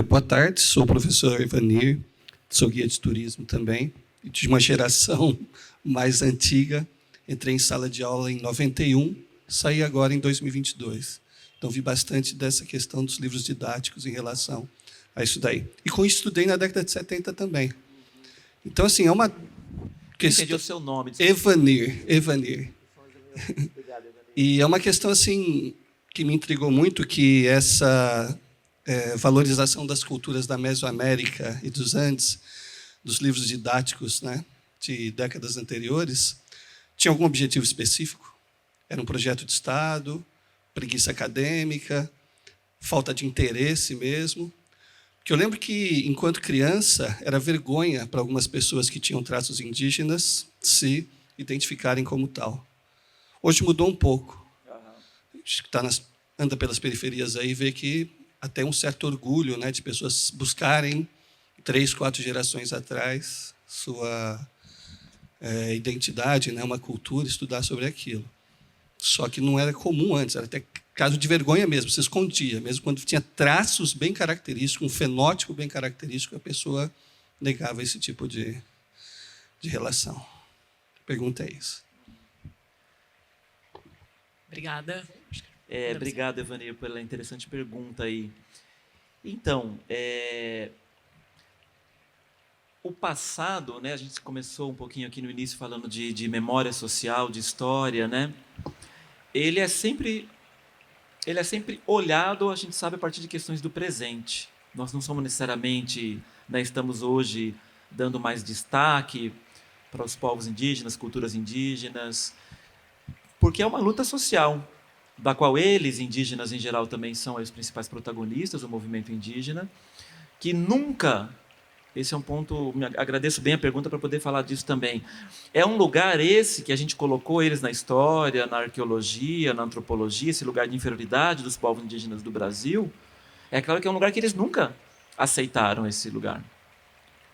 Boa tarde, sou o professor Evanir, sou guia de turismo também, de uma geração mais antiga. Entrei em sala de aula em 91, saí agora em 2022. Então, vi bastante dessa questão dos livros didáticos em relação a isso daí. E com isso, estudei na década de 70 também. Então, assim, é uma questão... Entendi o seu nome. Evanir. E é uma questão, assim, que me intrigou muito, que essa valorização das culturas da Mesoamérica e dos Andes, dos livros didáticos, né, de décadas anteriores, tinha algum objetivo específico? Era um projeto de Estado, preguiça acadêmica, falta de interesse mesmo? Porque eu lembro que, enquanto criança, era vergonha para algumas pessoas que tinham traços indígenas se identificarem como tal. Hoje mudou um pouco. Acho que anda pelas periferias aí e vê que até um certo orgulho, né, de pessoas buscarem 3, 4 gerações atrás sua identidade, né, uma cultura, estudar sobre aquilo. Só que não era comum antes, era até caso de vergonha mesmo, se escondia. Mesmo quando tinha traços bem característicos, um fenótipo bem característico, a pessoa negava esse tipo de relação. A pergunta é isso. Obrigada. Obrigado, Evanir, pela interessante pergunta aí. Então, o passado, né, a gente começou um pouquinho aqui no início falando de memória social, de história, né? Ele é sempre olhado, a gente sabe, a partir de questões do presente. Nós não somos necessariamente, né, estamos hoje dando mais destaque para os povos indígenas, culturas indígenas, porque é uma luta social, da qual eles, indígenas em geral, também são os principais protagonistas do movimento indígena, que nunca... Esse é um ponto, agradeço bem a pergunta para poder falar disso também. É um lugar esse que a gente colocou eles na história, na arqueologia, na antropologia, esse lugar de inferioridade dos povos indígenas do Brasil. É claro que é um lugar que eles nunca aceitaram esse lugar.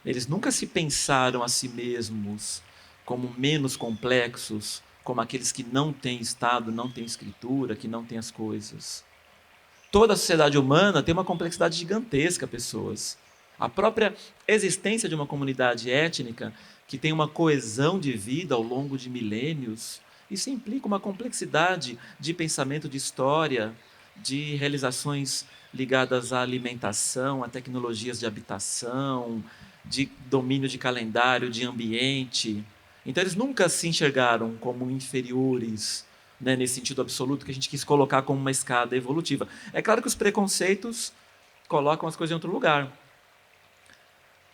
Eles nunca se pensaram a si mesmos como menos complexos, como aqueles que não têm Estado, não têm escritura, que não têm as coisas. Toda a sociedade humana tem uma complexidade gigantesca, pessoas. A própria existência de uma comunidade étnica que tem uma coesão de vida ao longo de milênios, isso implica uma complexidade de pensamento, de história, de realizações ligadas à alimentação, a tecnologias de habitação, de domínio de calendário, de ambiente. Então, eles nunca se enxergaram como inferiores, né, nesse sentido absoluto que a gente quis colocar como uma escada evolutiva. É claro que os preconceitos colocam as coisas em outro lugar.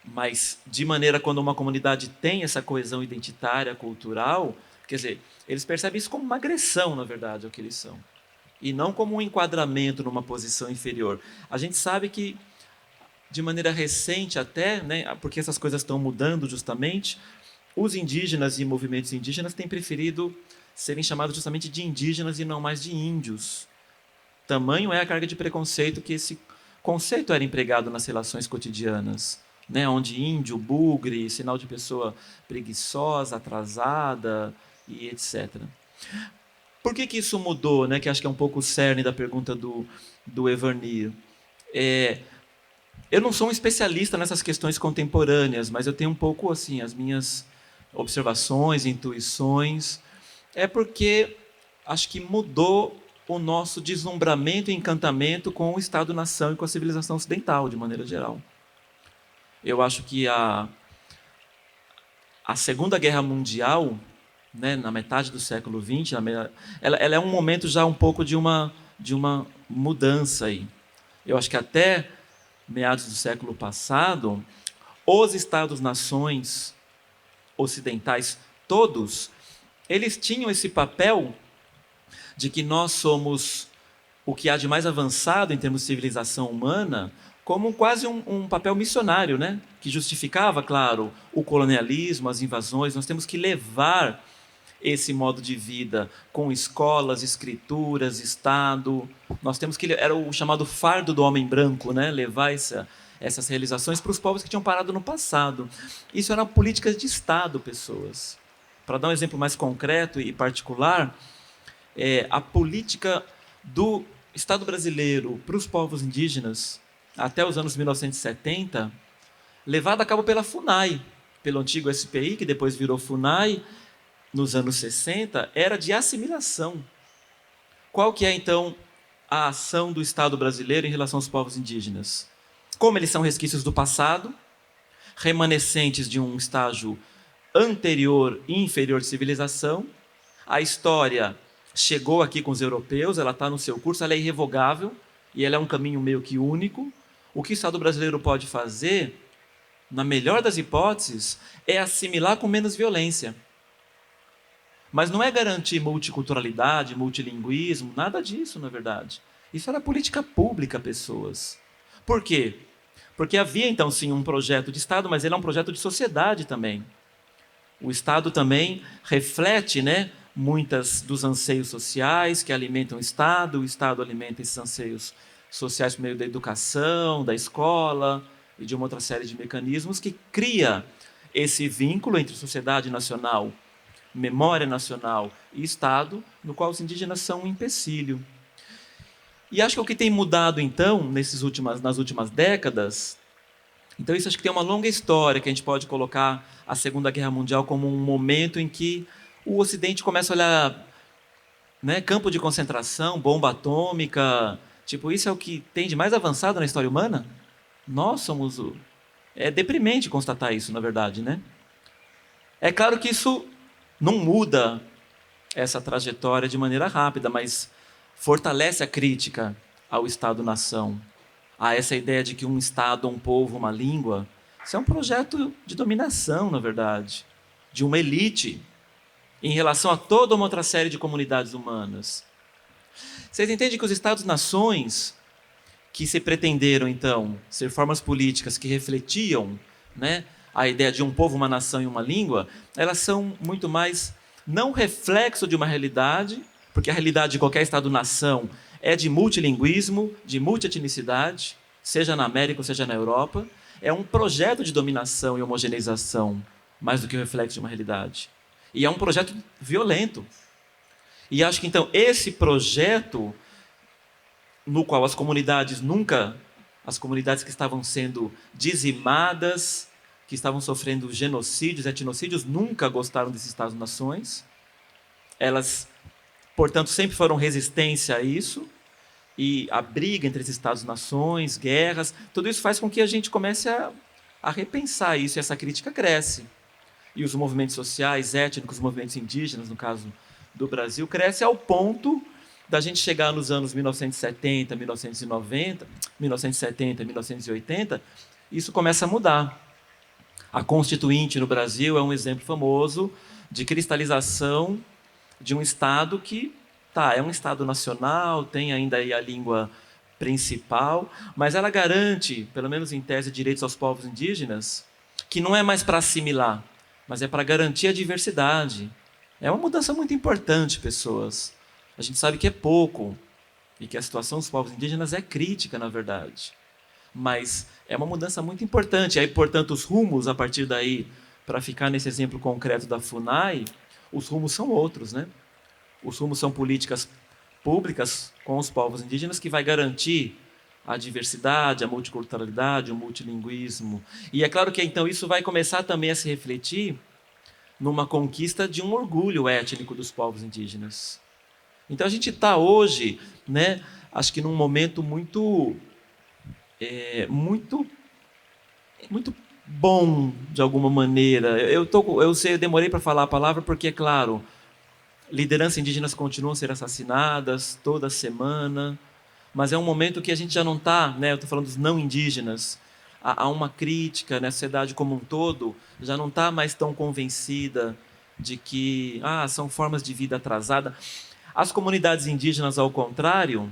Mas, de maneira, quando uma comunidade tem essa coesão identitária, cultural, quer dizer, eles percebem isso como uma agressão, na verdade, ao que eles são. E não como um enquadramento numa posição inferior. A gente sabe que, de maneira recente até, né, porque essas coisas estão mudando justamente, os indígenas e movimentos indígenas têm preferido serem chamados justamente de indígenas e não mais de índios. Tamanho é a carga de preconceito que esse conceito era empregado nas relações cotidianas. Né, onde índio, bugre, sinal de pessoa preguiçosa, atrasada e etc. Por que isso mudou? Né, que acho que é um pouco o cerne da pergunta do Evanir. Eu não sou um especialista nessas questões contemporâneas, mas eu tenho um pouco assim as minhas observações, intuições. É porque acho que mudou o nosso deslumbramento e encantamento com o Estado-nação e com a civilização ocidental, de maneira geral. Eu acho que a Segunda Guerra Mundial, né, na metade do século XX, ela é um momento já um pouco de uma mudança aí. Eu acho que até meados do século passado, os Estados-nações ocidentais, todos, eles tinham esse papel de que nós somos o que há de mais avançado em termos de civilização humana, como quase um papel missionário, né? Que justificava, claro, o colonialismo, as invasões. Nós temos que levar esse modo de vida com escolas, escrituras, Estado. Nós temos que... Era o chamado fardo do homem branco, né? Levar essas realizações para os povos que tinham parado no passado. Isso era uma política de Estado, pessoas. Para dar um exemplo mais concreto e particular, a política do Estado brasileiro para os povos indígenas, até os anos 1970, levada a cabo pela FUNAI, pelo antigo SPI, que depois virou FUNAI, nos anos 60, era de assimilação. Qual que é, então, a ação do Estado brasileiro em relação aos povos indígenas? Como eles são resquícios do passado, remanescentes de um estágio anterior e inferior de civilização, a história chegou aqui com os europeus, ela está no seu curso, ela é irrevogável, e ela é um caminho meio que único. O que o Estado brasileiro pode fazer, na melhor das hipóteses, é assimilar com menos violência. Mas não é garantir multiculturalidade, multilinguismo, nada disso, na verdade. Isso era política pública, pessoas. Por quê? Porque havia, então, sim, um projeto de Estado, mas ele é um projeto de sociedade também. O Estado também reflete, né, muitas dos anseios sociais que alimentam o Estado alimenta esses anseios sociais por meio da educação, da escola e de uma outra série de mecanismos que cria esse vínculo entre sociedade nacional, memória nacional e Estado, no qual os indígenas são um empecilho. E acho que o que tem mudado, então, nas últimas décadas, então isso acho que tem uma longa história, que a gente pode colocar a Segunda Guerra Mundial como um momento em que o Ocidente começa a olhar, né, campo de concentração, bomba atômica, tipo, isso é o que tem de mais avançado na história humana? Nós somos o... É deprimente constatar isso, na verdade, né? É claro que isso não muda essa trajetória de maneira rápida, mas fortalece a crítica ao Estado-nação, a essa ideia de que um Estado, um povo, uma língua, isso é um projeto de dominação, na verdade, de uma elite em relação a toda uma outra série de comunidades humanas. Vocês entendem que os Estados-nações, que se pretenderam, então, ser formas políticas que refletiam, né, a ideia de um povo, uma nação e uma língua, elas são muito mais não reflexo de uma realidade, porque a realidade de qualquer Estado-nação é de multilinguismo, de multietnicidade, seja na América ou seja na Europa, é um projeto de dominação e homogeneização, mais do que o reflexo de uma realidade. E é um projeto violento. E acho que, então, esse projeto, no qual as comunidades que estavam sendo dizimadas, que estavam sofrendo genocídios, etnocídios, nunca gostaram desses Estados-nações. Elas, portanto, sempre foram resistência a isso. E a briga entre esses Estados-nações, guerras, tudo isso faz com que a gente comece a repensar isso, e essa crítica cresce. E os movimentos sociais, étnicos, os movimentos indígenas, no caso do Brasil, crescem ao ponto da gente chegar nos anos 1970, 1990, 1970, 1980, isso começa a mudar. A Constituinte no Brasil é um exemplo famoso de cristalização de um Estado que é um Estado nacional, tem ainda aí a língua principal, mas ela garante, pelo menos em tese, direitos aos povos indígenas, que não é mais para assimilar, mas é para garantir a diversidade. É uma mudança muito importante, pessoas. A gente sabe que é pouco e que a situação dos povos indígenas é crítica, na verdade. Mas é uma mudança muito importante. Aí, portanto, os rumos, a partir daí, para ficar nesse exemplo concreto da FUNAI, os rumos são outros, né? Os rumos são políticas públicas com os povos indígenas que vai garantir a diversidade, a multiculturalidade, o multilinguismo. E é claro que, então, isso vai começar também a se refletir numa conquista de um orgulho étnico dos povos indígenas. Então, a gente está hoje, né, acho que num momento muito bom de alguma maneira. Eu demorei para falar a palavra porque, é claro, lideranças indígenas continuam a ser assassinadas toda semana, mas é um momento que a gente já não está, né, eu estou falando dos não indígenas, há uma crítica, né, a sociedade como um todo já não está mais tão convencida de que são formas de vida atrasada. As comunidades indígenas, ao contrário,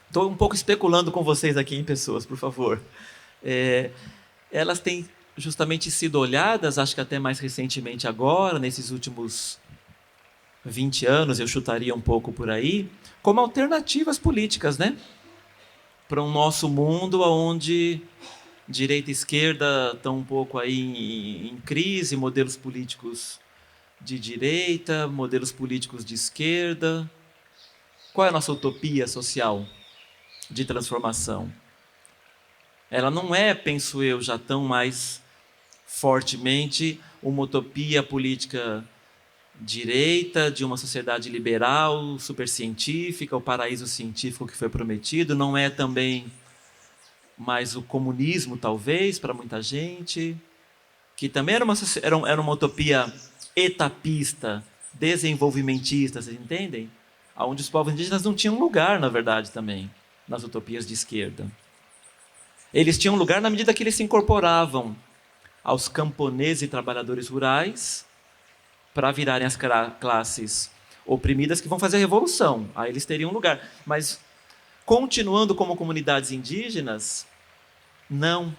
estou um pouco especulando com vocês aqui, pessoas, por favor. Elas têm justamente sido olhadas, acho que até mais recentemente agora, nesses últimos 20 anos, eu chutaria um pouco por aí, como alternativas políticas, né? Para um nosso mundo onde direita e esquerda estão um pouco aí em crise, modelos políticos de direita, modelos políticos de esquerda. Qual é a nossa utopia social de transformação? Ela não é, penso eu, já tão mais fortemente uma utopia política direita, de uma sociedade liberal, supercientífica, o paraíso científico que foi prometido. Não é também mais o comunismo, talvez, para muita gente, que também era uma utopia etapista, desenvolvimentista, vocês entendem? Onde os povos indígenas não tinham lugar, na verdade, também, nas utopias de esquerda. Eles tinham lugar na medida que eles se incorporavam aos camponeses e trabalhadores rurais para virarem as classes oprimidas que vão fazer a revolução. Aí eles teriam lugar. Mas, continuando como comunidades indígenas, não.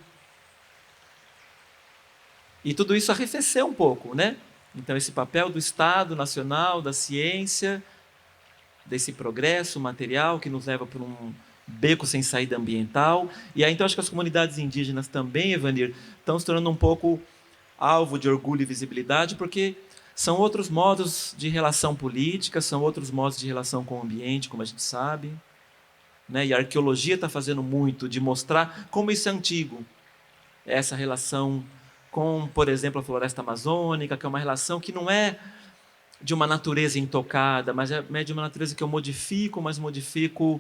E tudo isso arrefeceu um pouco, né? Então, esse papel do Estado Nacional, da ciência, desse progresso material que nos leva para um beco sem saída ambiental. E aí, então, acho que as comunidades indígenas também, Evanir, estão se tornando um pouco alvo de orgulho e visibilidade, porque são outros modos de relação política, são outros modos de relação com o ambiente, como a gente sabe, né? E a arqueologia está fazendo muito de mostrar como isso é antigo. Essa relação com, por exemplo, a floresta amazônica, que é uma relação que não é de uma natureza intocada, mas é de uma natureza que eu modifico, mas modifico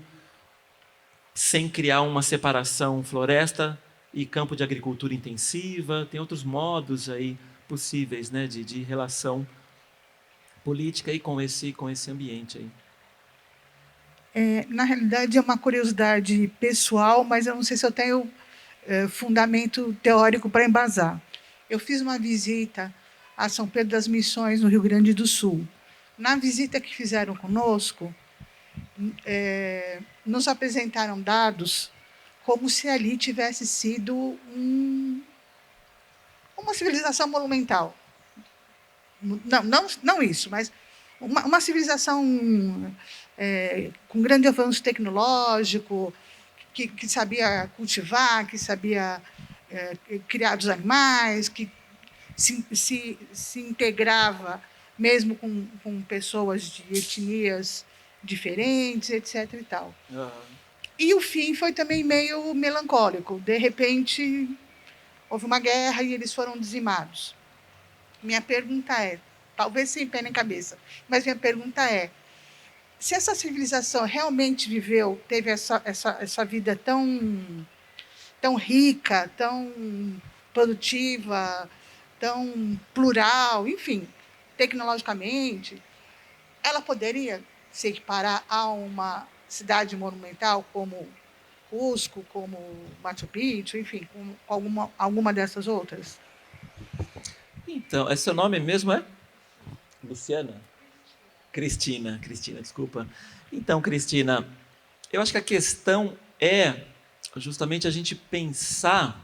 sem criar uma separação floresta e campo de agricultura intensiva. Tem outros modos aí possíveis, né, de relação política aí com esse ambiente aí. Na realidade, é uma curiosidade pessoal, mas eu não sei se eu tenho fundamento teórico para embasar. Eu fiz uma visita a São Pedro das Missões, no Rio Grande do Sul. Na visita que fizeram conosco, nos apresentaram dados como se ali tivesse sido uma civilização monumental. Não isso, mas uma civilização com grande avanço tecnológico, que sabia cultivar, que sabia criar os animais, que se integrava mesmo com pessoas de etnias diferentes, etc. E tal. Uhum. E o fim foi também meio melancólico. De repente, houve uma guerra e eles foram dizimados. Minha pergunta é, talvez sem pé nem cabeça, mas minha pergunta é, se essa civilização realmente teve essa vida tão rica, tão produtiva, tão plural, enfim, tecnologicamente, ela poderia se equiparar a uma cidade monumental como Cusco, como Machu Picchu, enfim, como alguma dessas outras? Então, seu nome mesmo é? Luciana? Cristina, desculpa. Então, Cristina, eu acho que a questão é justamente a gente pensar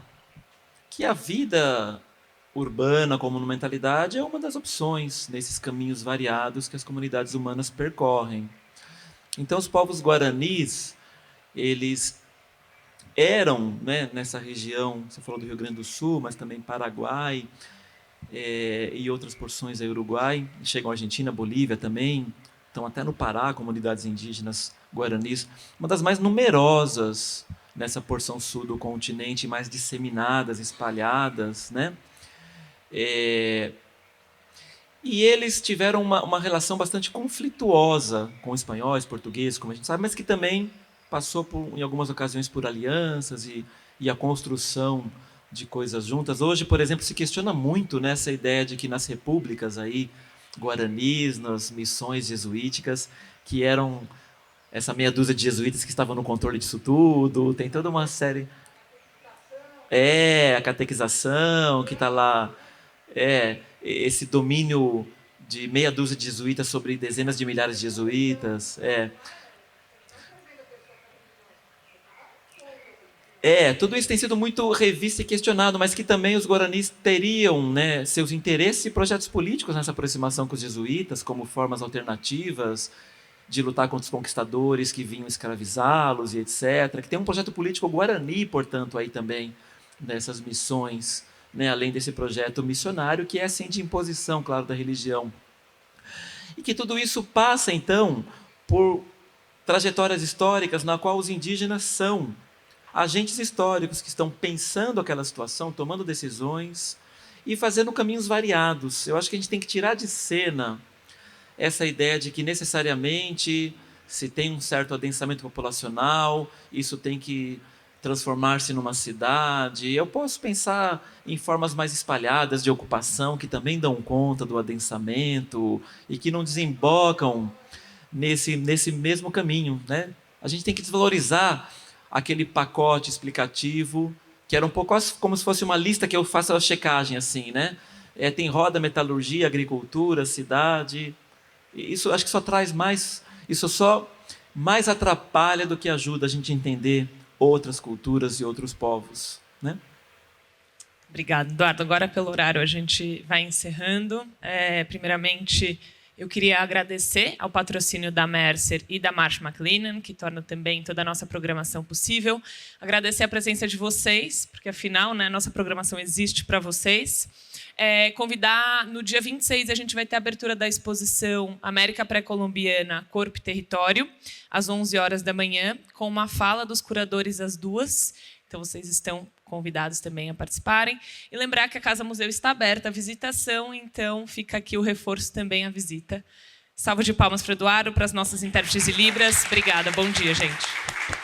que a vida urbana como monumentalidade é uma das opções nesses caminhos variados que as comunidades humanas percorrem. Então, os povos guaranis, eles eram, né, nessa região, você falou do Rio Grande do Sul, mas também Paraguai, e outras porções aí, Uruguai, chegam à Argentina, Bolívia também, estão até no Pará, comunidades indígenas guaranis, uma das mais numerosas nessa porção sul do continente, mais disseminadas, espalhadas, né? E eles tiveram uma relação bastante conflituosa com espanhóis, portugueses, como a gente sabe, mas que também passou, em algumas ocasiões, por alianças e a construção de coisas juntas. Hoje, por exemplo, se questiona muito nessa ideia de que nas repúblicas aí, guaranis, nas missões jesuíticas, que eram essa meia dúzia de jesuítas que estavam no controle disso tudo, tem toda uma série... a catequização que está lá, esse domínio de meia dúzia de jesuítas sobre dezenas de milhares de jesuítas, tudo isso tem sido muito revisto e questionado, mas que também os guaranis teriam, né, seus interesses e projetos políticos nessa aproximação com os jesuítas, como formas alternativas de lutar contra os conquistadores que vinham escravizá-los e etc. Que tem um projeto político guarani, portanto, aí também, nessas missões, né, além desse projeto missionário, que é, assim, de imposição, claro, da religião. E que tudo isso passa, então, por trajetórias históricas na qual os indígenas são agentes históricos que estão pensando aquela situação, tomando decisões e fazendo caminhos variados. Eu acho que a gente tem que tirar de cena essa ideia de que necessariamente, se tem um certo adensamento populacional, isso tem que transformar-se numa cidade. Eu posso pensar em formas mais espalhadas de ocupação que também dão conta do adensamento e que não desembocam nesse mesmo caminho, né? A gente tem que desvalorizar aquele pacote explicativo, que era um pouco como se fosse uma lista que eu faço a checagem, assim, né? Tem roda, metalurgia, agricultura, cidade. Isso acho que só traz mais... Isso só mais atrapalha do que ajuda a gente a entender outras culturas e outros povos, né? Obrigada, Eduardo. Agora, pelo horário, a gente vai encerrando. Primeiramente, eu queria agradecer ao patrocínio da Mercer e da Marsh McLennan, que torna também toda a nossa programação possível. Agradecer a presença de vocês, porque, afinal, né, nossa programação existe para vocês. Convidar, no dia 26, a gente vai ter a abertura da exposição América Pré-Colombiana, Corpo e Território, às 11 horas da manhã, com uma fala dos curadores às 2h. Então, vocês estão convidados também a participarem. E lembrar que a Casa Museu está aberta à visitação, então fica aqui o reforço também à visita. Salva de palmas para o Eduardo, para as nossas intérpretes de Libras. Obrigada, bom dia, gente.